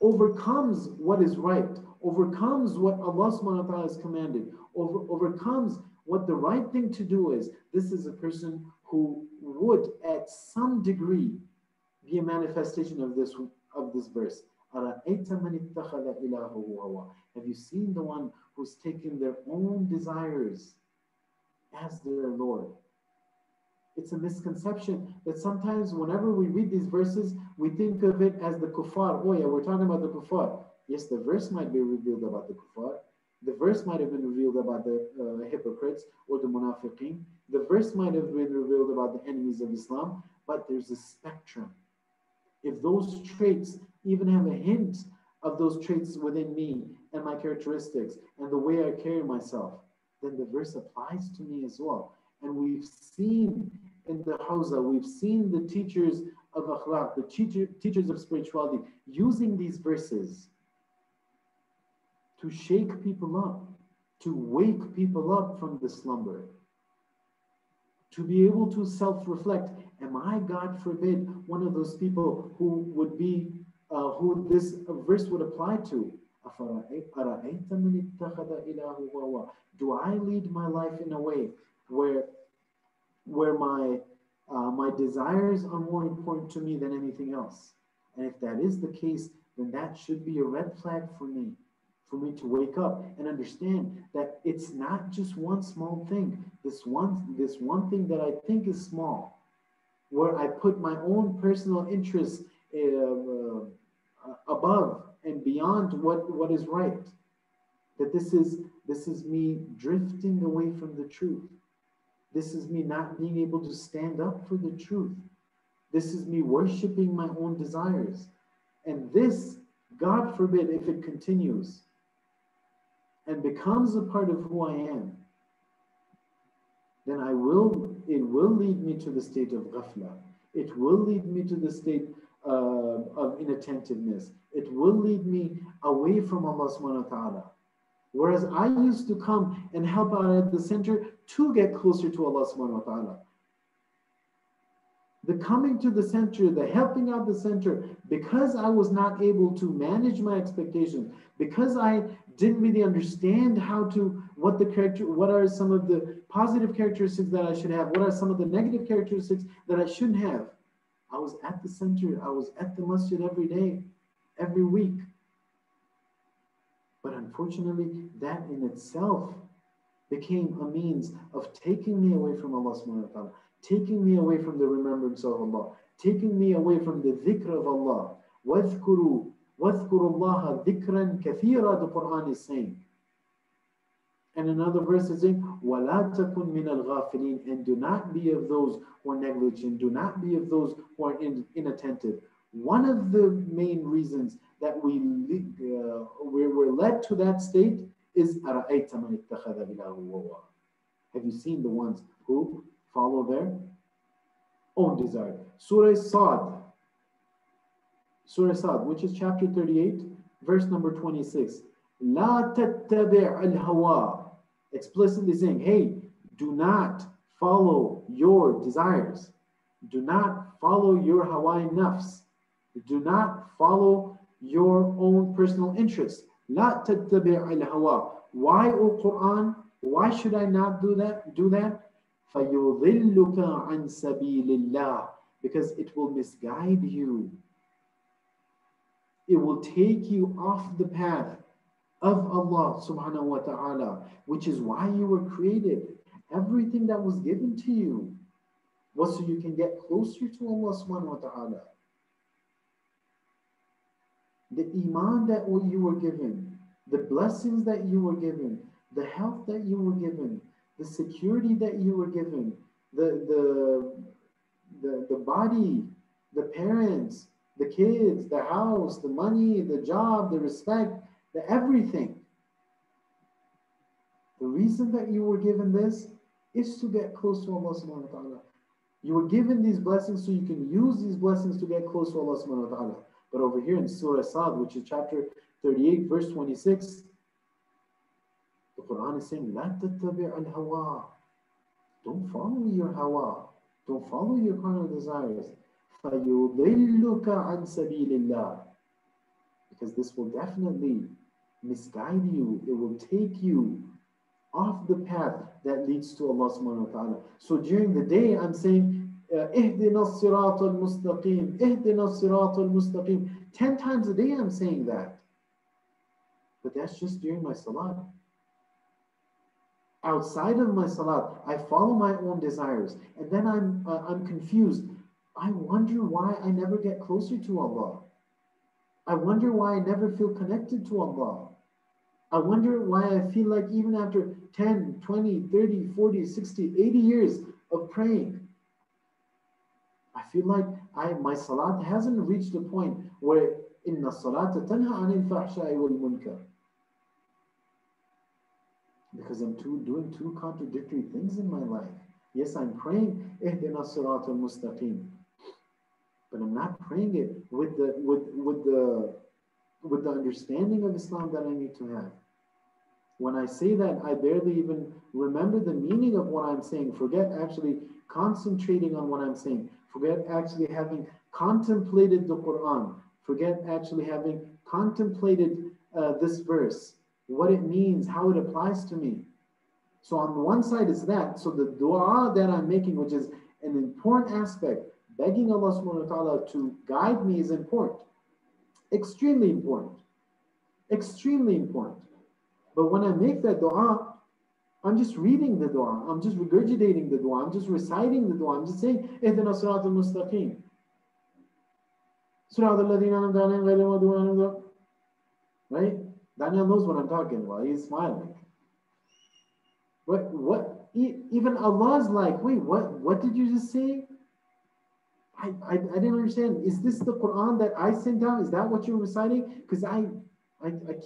overcomes what is right, overcomes what Allah subhanahu wa ta'ala has commanded, overcomes what the right thing to do is. This is a person who would at some degree be a manifestation of this verse. Have you seen the one who's taken their own desires as their Lord? It's a misconception that sometimes whenever we read these verses, we think of it as the kuffar. Oh yeah, we're talking about the kuffar. Yes, the verse might be revealed about the kuffar. The verse might have been revealed about the hypocrites or the munafiqeen. The verse might have been revealed about the enemies of Islam, but there's a spectrum. If those traits even have a hint of those traits within me and my characteristics and the way I carry myself, then the verse applies to me as well. And we've seen in the Hawza, we've seen the teachers of akhlaq, the teachers of spirituality, using these verses to shake people up, to wake people up from the slumber, to be able to self-reflect. Am I, God forbid, one of those people who would be, who this verse would apply to? Do I lead my life in a way where my desires are more important to me than anything else? And if that is the case, then that should be a red flag for me to wake up and understand that it's not just one small thing. This one thing that I think is small, where I put my own personal interests above and beyond what is right. That this is me drifting away from the truth. This is me not being able to stand up for the truth. This is me worshiping my own desires. And this, God forbid, if it continues and becomes a part of who I am, then it will lead me to the state of ghafla. It will lead me to the state of inattentiveness. It will lead me away from Allah subhanahu wa ta'ala. Whereas I used to come and help out at the center to get closer to Allah subhanahu wa ta'ala. The coming to the center, the helping out the center, because I was not able to manage my expectations, because I didn't really understand what are some of the positive characteristics that I should have, what are some of the negative characteristics that I shouldn't have. I was at the center, I was at the masjid every day, every week. But unfortunately, that in itself became a means of taking me away from Allah subhanahu wa ta'ala, taking me away from the remembrance of Allah, taking me away from the dhikr of Allah. وَاذْكُرُوا اللَّهَ ذِكْرًا كَثِيرًا, the Quran is saying. And another verse is saying, وَلَا تَكُنْ مِنَ الْغَافِلِينَ, and do not be of those who are negligent, do not be of those who are inattentive. One of the main reasons that we were led to that state is أَرَأَيْتَ مَنِ اتَّخَذَ إِلَهُ هَوَاهُ. Have you seen the ones who follow their own desire? Surah Sad, which is chapter 38, verse number 26. لا تتبع الهوى, explicitly saying, hey, do not follow your desires. Do not follow your hawa nafs. Do not follow your own personal interests. لا تتبع الهوى. Why, O Quran? Why should I not do that? فَيُضِلُّكَ عَنْ سَبِيلِ اللَّهِ, because it will misguide you. It will take you off the path of Allah subhanahu wa ta'ala, which is why you were created. Everything that was given to you was so you can get closer to Allah subhanahu wa ta'ala. The iman that you were given, the blessings that you were given, the health that you were given, the security that you were given, the body, the parents, the kids, the house, the money, the job, the respect, the everything. The reason that you were given this is to get close to Allah subhanahu wa ta'ala. You were given these blessings so you can use these blessings to get close to Allah subhanahu wa ta'ala. But over here in Surah Sad, which is chapter 38, verse 26, the Quran is saying, لا تتبع الهوى. Don't follow your hawa. Don't follow your carnal desires. فَيُضِلُّكَ عَنْ سَبِيلِ اللَّهِ. Because this will definitely misguide you. It will take you off the path that leads to Allah subhanahu wa ta'ala. So during the day, I'm saying, اهدنا الصراط المستقيم, اهدنا الصراط المستقيم. 10 times a day I'm saying that. But that's just during my salat. Outside of my salat, I follow my own desires. And then I'm confused. I wonder why I never get closer to Allah. I wonder why I never feel connected to Allah. I wonder why I feel like even after 10, 20, 30, 40, 60, 80 years of praying, I feel like my salat hasn't reached a point where inna salata tanha anil fahsha'i wal munkar. Because I'm doing two contradictory things in my life. Yes, I'm praying ihdina sirat al-mustaqim, but I'm not praying it with the understanding of Islam that I need to have. When I say that, I barely even remember the meaning of what I'm saying. Forget actually concentrating on what I'm saying. Forget actually having contemplated the Quran. Forget actually having contemplated this verse, what it means, how it applies to me. So on the one side is that. So the dua that I'm making, which is an important aspect, begging Allah subhanahu wa ta'ala to guide me, is important. Extremely important. Extremely important. But when I make that dua, I'm just reading the dua. I'm just regurgitating the dua. I'm just reciting the dua. I'm just saying, Ihdina sirat al-mustaqim. Sirat al-ladhina an'amta alayhim ghayril maghdubi alayhim. Right? Daniel knows what I'm talking about. He's smiling. What? Even Allah's like, wait, what did you just say? I didn't understand. Is this the Quran that I sent down? Is that what you're reciting? Because I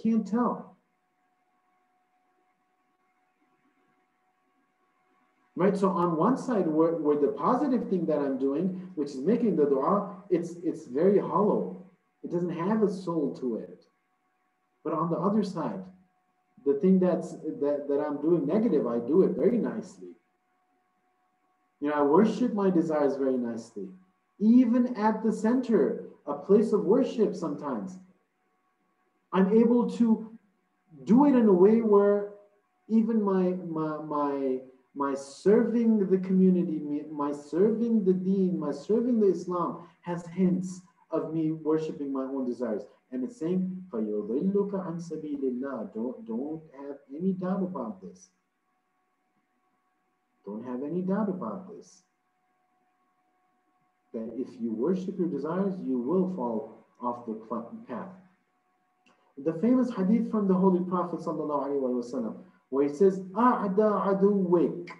can't tell. Right, so on one side, where the positive thing that I'm doing, which is making the dua, it's very hollow. It doesn't have a soul to it. But on the other side, the thing that I'm doing negative, I do it very nicely. I worship my desires very nicely. Even at the center, a place of worship sometimes, I'm able to do it in a way where even my serving the community, my serving the deen, my serving the Islam has hints of me worshiping my own desires. And it's saying, فَيُضِلُّكَ عَنْ سَبِيلِ اللَّهِ. Don't have any doubt about this. Don't have any doubt about this. that if you worship your desires, you will fall off the path. The famous hadith from the Holy Prophet ﷺ, where he says, "A'da aduwik,"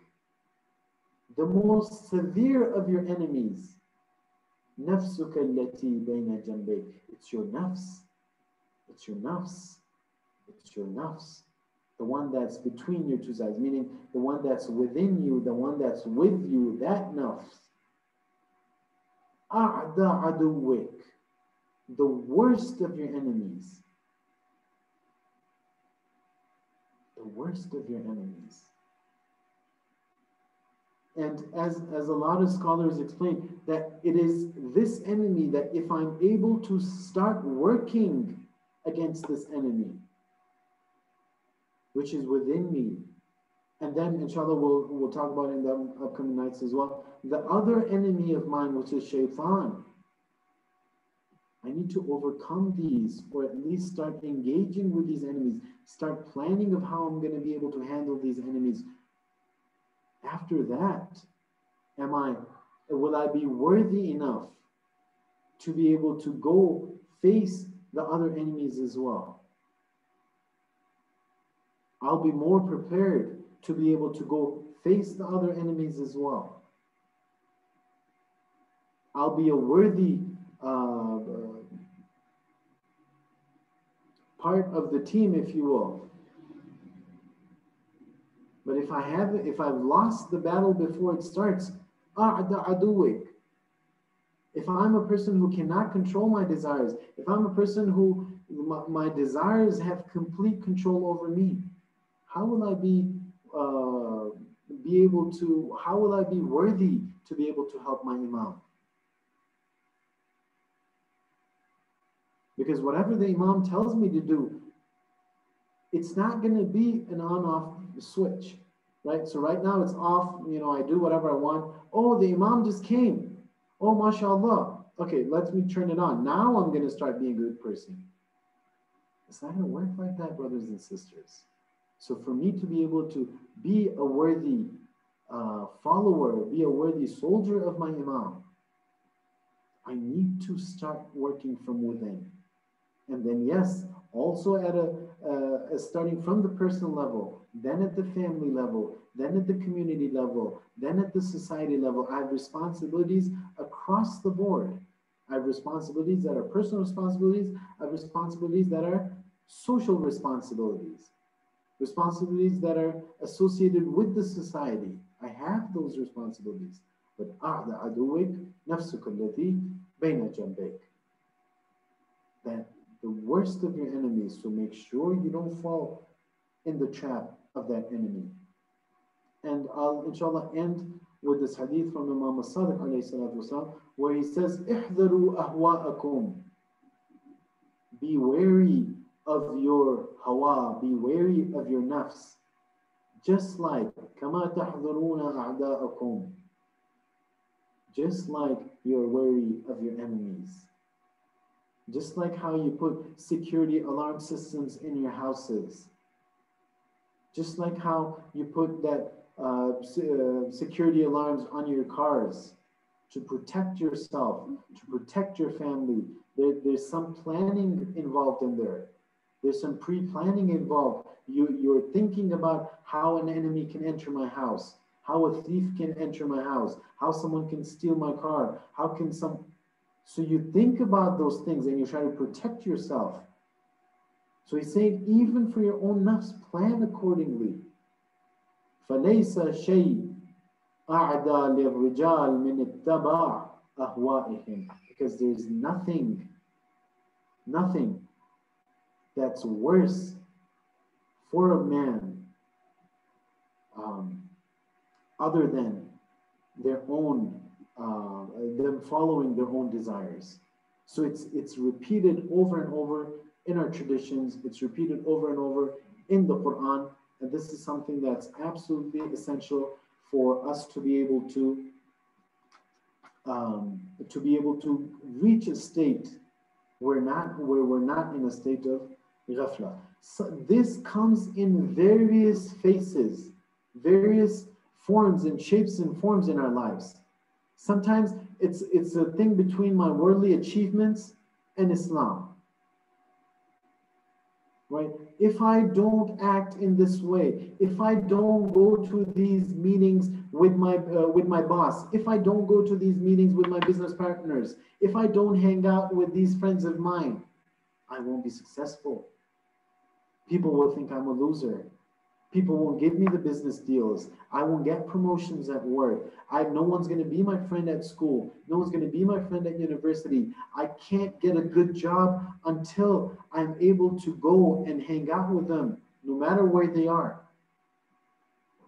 the most severe of your enemies, nafsuka allati bayna jambayk. It's your nafs. It's your nafs. It's your nafs. The one that's between your two sides, meaning the one that's within you, the one that's with you, that nafs. A'da aduwik, the worst of your enemies. The worst of your enemies. And as a lot of scholars explain, that it is this enemy that if I'm able to start working against this enemy, which is within me, and then inshallah we'll talk about it in the upcoming nights as well, the other enemy of mine, which is shaitan, I need to overcome these, or at least start engaging with these enemies, start planning of how I'm going to be able to handle these enemies. After that, will I be worthy enough to be able to go face the other enemies as well? I'll be more prepared to be able to go face the other enemies as well. I'll be a worthy part of the team, if you will. But if I've lost the battle before it starts, a'da aduwik. If I'm a person who cannot control my desires, if I'm a person who my desires have complete control over me, how will I be worthy to be able to help my imam? Because whatever the imam tells me to do, it's not going to be an on-off switch, right? So right now it's off, I do whatever I want. Oh, the imam just came. Oh, mashallah. Okay, let me turn it on. Now I'm going to start being a good person. It's not going to work like that, brothers and sisters. So for me to be able to be a worthy follower, be a worthy soldier of my imam, I need to start working from within. And then yes, also at starting from the personal level, then at the family level, then at the community level, then at the society level, I have responsibilities across the board. I have responsibilities that are personal responsibilities. I have responsibilities that are social responsibilities. Responsibilities that are associated with the society. I have those responsibilities. But أَعْدَ عَدُوِّكَ نَفْسُكَ الَّتِي بَيْنَ جَنْبَيْكَ. That the worst of your enemies, so make sure you don't fall in the trap of that enemy. And I'll inshallah end with this hadith from Imam as-Sadiq alayhi salatu wasalam, where he says, احذروا أهواءكم. Be wary of your hawa, be wary of your nafs. Just like كما تحذرون أعداءكم. Just like you're wary of your enemies. Just like how you put security alarm systems in your houses. Just like how you put that security alarms on your cars to protect yourself, to protect your family. There's some planning involved in there. There's some pre-planning involved. You're thinking about how an enemy can enter my house, how a thief can enter my house, how someone can steal my car, how can some... So you think about those things and you try to protect yourself. So he's saying, even for your own nafs, plan accordingly. فَلَيْسَ شَيْءٍ أَعْدَى لِلرِّجَالِ مِنِ اتَّبَعْ أَهْوَائِهِمْ. Because there's nothing that's worse for a man other than their own, them following their own desires. So it's repeated over and over in our traditions. It's repeated over and over in the Quran. And this is something that's absolutely essential for us to be able to reach a state where we're not in a state of ghafla. So this comes in various faces, various forms and shapes and forms in our lives. Sometimes It's a thing between my worldly achievements and Islam. Right? If I don't act in this way, if I don't go to these meetings with my boss, if I don't go to these meetings with my business partners, if I don't hang out with these friends of mine, I won't be successful. People will think I'm a loser. People won't give me the business deals. I won't get promotions at work. No one's going to be my friend at school. No one's going to be my friend at university. I can't get a good job until I'm able to go and hang out with them, no matter where they are.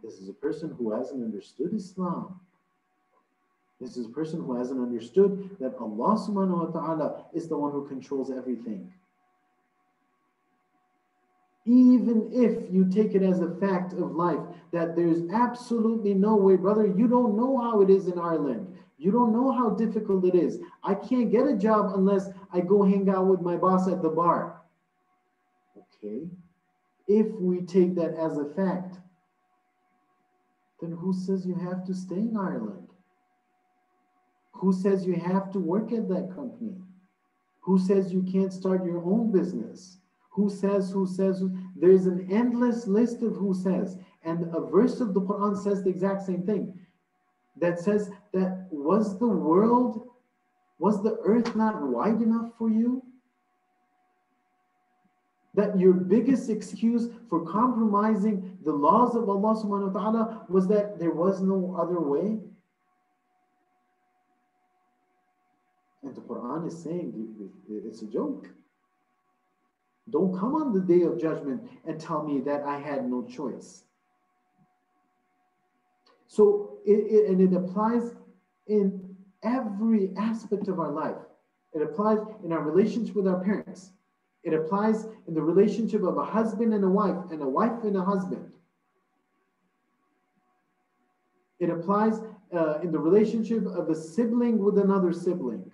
This is a person who hasn't understood Islam. This is a person who hasn't understood that Allah subhanahu wa ta'ala is the one who controls everything. Even if you take it as a fact of life that there's absolutely no way, brother, you don't know how it is in Ireland. You don't know how difficult it is. I can't get a job unless I go hang out with my boss at the bar. Okay, if we take that as a fact, then who says you have to stay in Ireland? Who says you have to work at that company? Who says you can't start your own business? Who says? There's an endless list of who says. And a verse of the Quran says the exact same thing. That says that was the earth not wide enough for you? That your biggest excuse for compromising the laws of Allah subhanahu wa ta'ala was that there was no other way? And the Quran is saying it's a joke. Don't come on the day of judgment and tell me that I had no choice. So it applies in every aspect of our life. It applies in our relationship with our parents. It applies in the relationship of a husband and a wife and a husband. It applies in the relationship of a sibling with another sibling.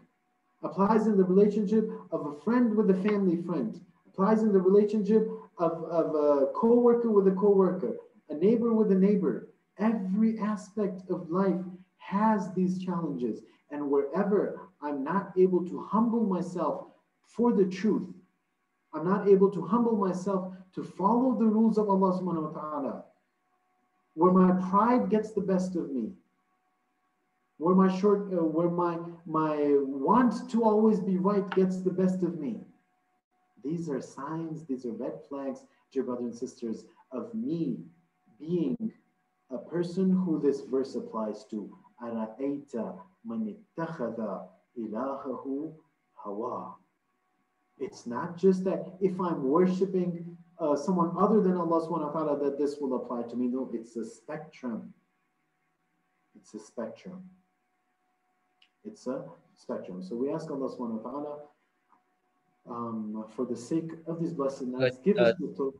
Applies in the relationship of a friend with a family friend. Applies in the relationship of a co-worker with a co-worker, a neighbor with a neighbor. Every aspect of life has these challenges. And wherever I'm not able to humble myself for the truth, I'm not able to humble myself to follow the rules of Allah subhanahu wa ta'ala, where my pride gets the best of me, where my want to always be right gets the best of me. These are signs, these are red flags, dear brothers and sisters, of me being a person who this verse applies to. أَرَأَيْتَ مَنِ اتَّخَذَ إِلَهَهُ هَوَاهُ. It's not just that if I'm worshiping someone other than Allah subhanahu wa ta'ala that this will apply to me. No, it's a spectrum. It's a spectrum. It's a spectrum. So we ask Allah subhanahu wa ta'ala, for the sake of these blessed nights, give us the.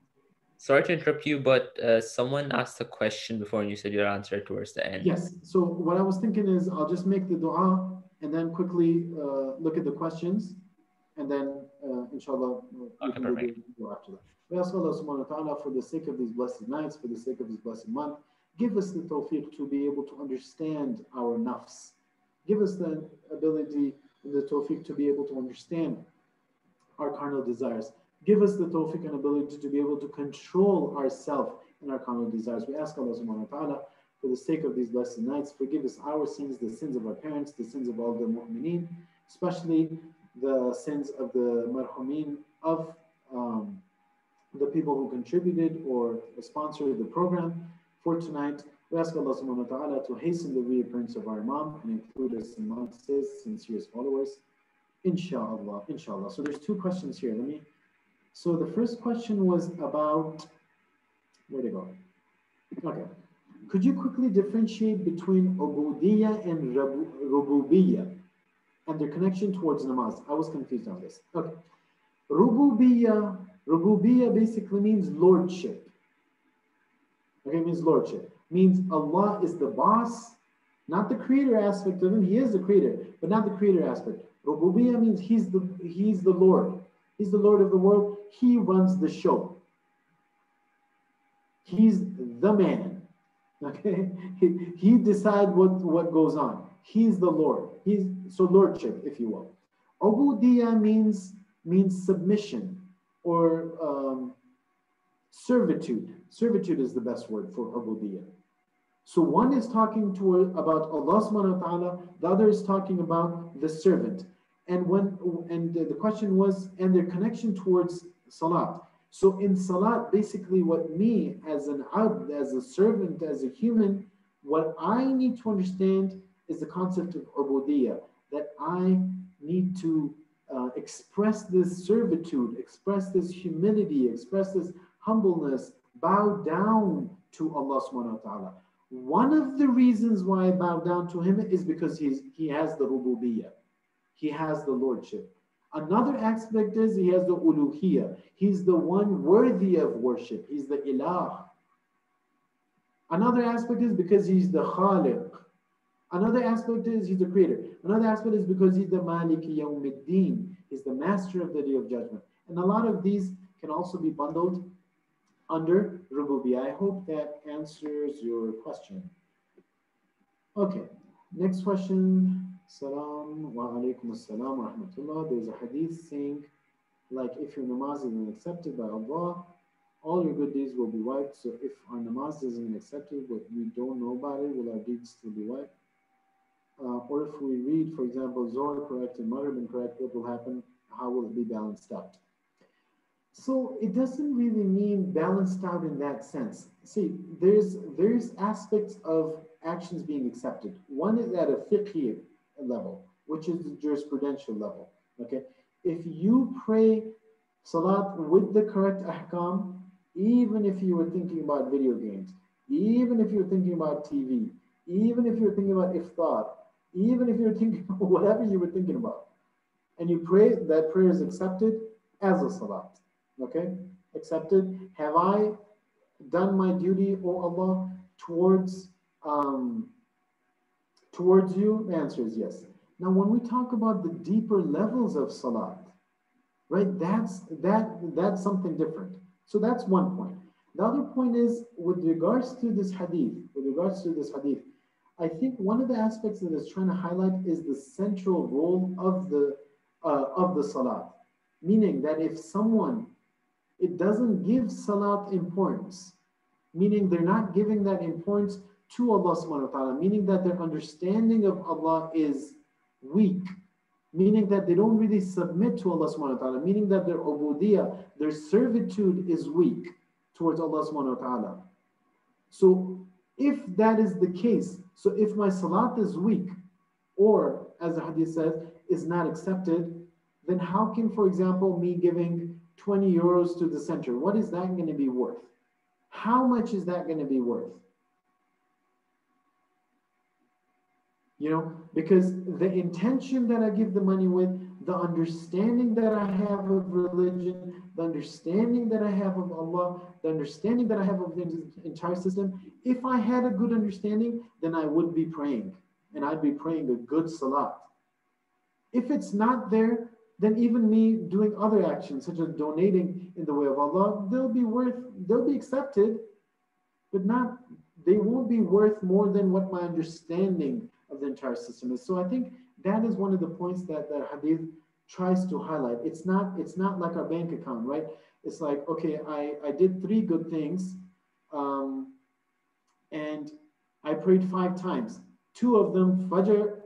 Sorry to interrupt you, but someone asked a question before and you said you'll answer it towards the end. Yes. So what I was thinking is I'll just make the dua and then quickly look at the questions, and then inshallah we can do the dua after that. We ask Allah subhanahu wa ta'ala, for the sake of these blessed nights, for the sake of this blessed month, give us the tawfiq to be able to understand our nafs. Give us the ability and the tawfiq to be able to understand our carnal desires. Give us the tawfiq and ability to be able to control ourselves and our carnal desires. We ask Allah subhanahu wa ta'ala, for the sake of these blessed nights, forgive us our sins, the sins of our parents, the sins of all the mu'mineen, especially the sins of the marhumin, of the people who contributed or sponsored the program for tonight. We ask Allah subhanahu wa ta'ala to hasten the reappearance of our Imam and include us amongst his sincere followers. Inshallah, inshallah. So there's two questions here. So the first question was about, where'd it go? Okay. Could you quickly differentiate between ubudiyya and rububiyya and their connection towards namaz? I was confused on this. Okay. Rububiyya basically means lordship. Okay, it means lordship. Means Allah is the boss, not the creator aspect of him. He is the creator, but not the creator aspect. Rububiyya means he's the Lord. He's the Lord of the world. He runs the show. He's the man. Okay, he decides what goes on. He's the Lord. He's so lordship, if you will. Ubudiyya means submission or servitude. Servitude is the best word for ubudiyya. So one is talking about Allah subhanahu wa ta'ala, the other is talking about the servant. And the question was, and their connection towards salat. So in salat, basically what me as an abd, as a servant, as a human, what I need to understand is the concept of ubudiyya, that I need to express this servitude, express this humility, express this humbleness, bow down to Allah subhanahu wa ta'ala. One of the reasons why I bow down to him is because he has the rububiyyah. He has the lordship. Another aspect is he has the uluhiyyah. He's the one worthy of worship. He's the ilah. Another aspect is because he's the khaliq. Another aspect is he's the creator. Another aspect is because he's the maliki yawmiddin. He's the master of the day of judgment. And a lot of these can also be bundled under rububiyyah. I hope that answers your question. Okay, next question. Salam wa alaikum assalam wa rahmatullah. There's a hadith saying, like, if your namaz isn't accepted by Allah, all your good deeds will be wiped. So if our namaz isn't accepted, but we don't know about it, will our deeds still be wiped? Or if we read, for example, Zohar correct and Maghrib incorrect, what will happen? How will it be balanced out? So it doesn't really mean balanced out in that sense. See, there's aspects of actions being accepted. One is at a fiqh level, which is the jurisprudential level. Okay, if you pray salat with the correct ahkam, even if you were thinking about video games, even if you're thinking about TV, even if you're thinking about iftar, even if you're thinking about whatever you were thinking about, and you pray, that prayer is accepted as a salat. Okay, accepted. Have I done my duty, O Allah, towards you? The answer is yes. Now, when we talk about the deeper levels of salat, right, that's something different. So that's one point. The other point is with regards to this hadith. I think one of the aspects that it's trying to highlight is the central role of the salat, meaning that if someone it doesn't give salat importance, meaning they're not giving that importance to Allah subhanahu wa ta'ala, meaning that their understanding of Allah is weak, meaning that they don't really submit to Allah subhanahu wa ta'ala, meaning that their ubudiyah, their servitude is weak towards Allah subhanahu wa ta'ala. So if that is the case, so if my salat is weak, or as the hadith says, is not accepted, then how can, for example, me giving 20 euros to the center, what is that going to be worth? How much is that going to be worth? You know, because the intention that I give the money with, the understanding that I have of religion, the understanding that I have of Allah, the understanding that I have of the entire system, if I had a good understanding, then I would be praying, and I'd be praying a good salat. If it's not there, then even me doing other actions, such as donating in the way of Allah, they'll be accepted, but they won't be worth more than what my understanding of the entire system is. So I think that is one of the points that the hadith tries to highlight. It's not like our bank account, right? It's like, okay, I did 3 good things, and I prayed 5 times. 2 of them, Fajr,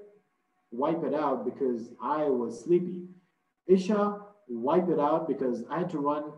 wipe it out because I was sleepy. Isha, wipe it out because I had to run,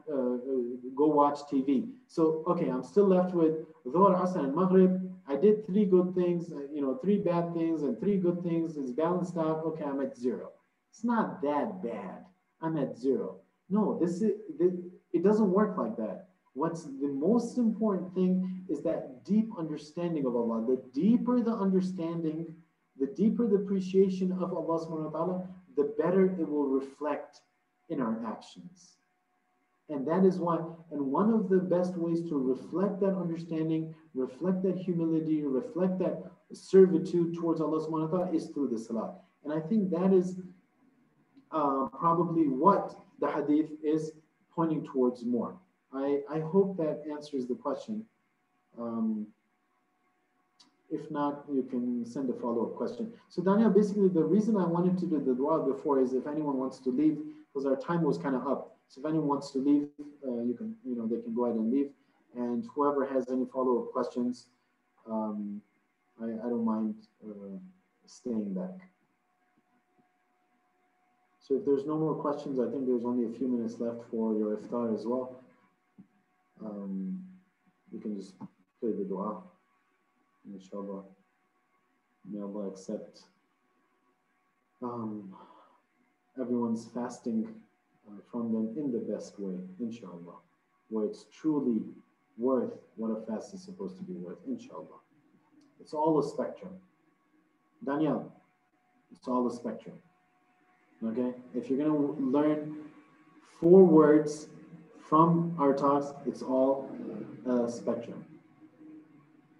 go watch TV. So, okay, I'm still left with Dhuhr, Asr, and Maghrib. I did 3 good things, 3 bad things and 3 good things. It's balanced out. Okay, I'm at 0. It's not that bad. I'm at 0. No, it doesn't work like that. What's the most important thing is that deep understanding of Allah. The deeper the understanding, the deeper the appreciation of Allah subhanahu wa ta'ala, the better it will reflect in our actions. And that is why, and one of the best ways to reflect that understanding, reflect that humility, reflect that servitude towards Allah subhanahu wa ta'ala is through the salat. And I think that is probably what the hadith is pointing towards more. I hope that answers the question. If not, you can send a follow-up question. So Daniel, basically the reason I wanted to do the dua before is if anyone wants to leave, because our time was kind of up. So if anyone wants to leave, they can go ahead and leave. And whoever has any follow-up questions, I don't mind staying back. So if there's no more questions, I think there's only a few minutes left for your iftar as well. You can just play the dua. Inshallah, may Allah accept everyone's fasting from them in the best way, inshallah, where it's truly worth what a fast is supposed to be worth, inshallah. It's all a spectrum. Daniel, it's all a spectrum. Okay? If you're going to learn 4 words from our talks, it's all a spectrum.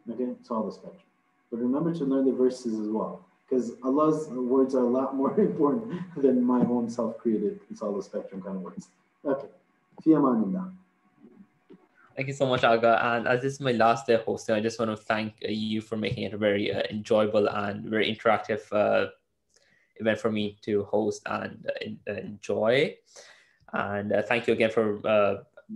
Okay? It's all a spectrum. But remember to learn the verses as well, because Allah's words are a lot more important than my own self-created, it's all a spectrum kind of words. Okay. Fi amanillah. Thank you so much, Aga. And as this is my last day hosting, I just want to thank you for making it a very enjoyable and very interactive event for me to host and enjoy. And thank you again for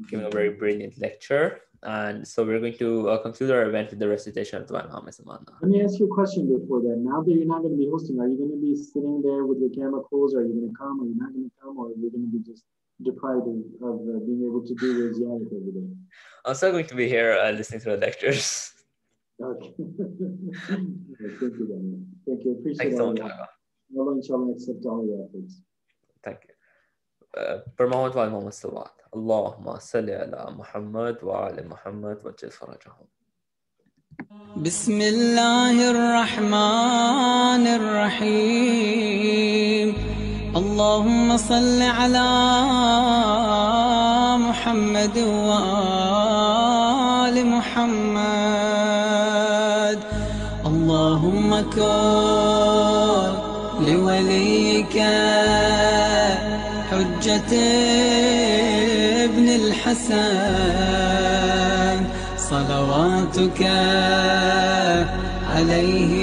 giving a very brilliant lecture. And so we're going to conclude our event with the recitation of the Muhammad. Let me ask you a question before that. Now that you're not going to be hosting, are you going to be sitting there with your camera closed? Are you going to come? Are you not going to come? Or are you going to be just deprived of being able to do your ziyarat every day? I'm still going to be here listening to the lectures. Okay. Thank you, Daniel. Thank you. Appreciate Thank you so it. much, Aga. Allah inshallah accept all your efforts. Thank you. برموت والمومد الصلوات اللهم صل على محمد وعلى محمد وجل فرجهم. بسم الله الرحمن الرحيم اللهم صل على محمد وآل محمد اللهم كن لوليك حجة ابن الحسن صلواتك عليه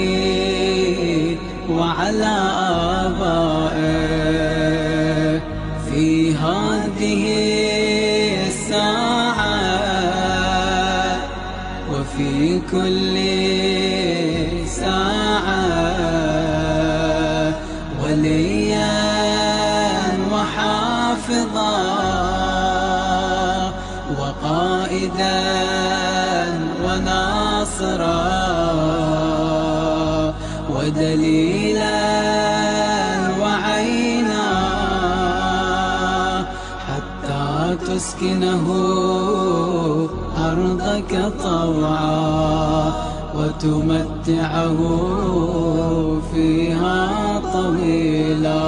وعلى آبائه في هذه الساعة وفي كل ساعة وليا وحافظا وقائدا وناصرا ودليلا وعينا حتى تسكنه أرضك طوعا وتمتعه فيها طويلا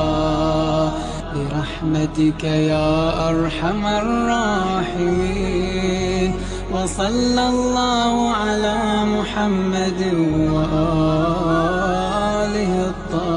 برحمتك يا أرحم الراحمين وصلى الله على محمد وآله الطاهرين.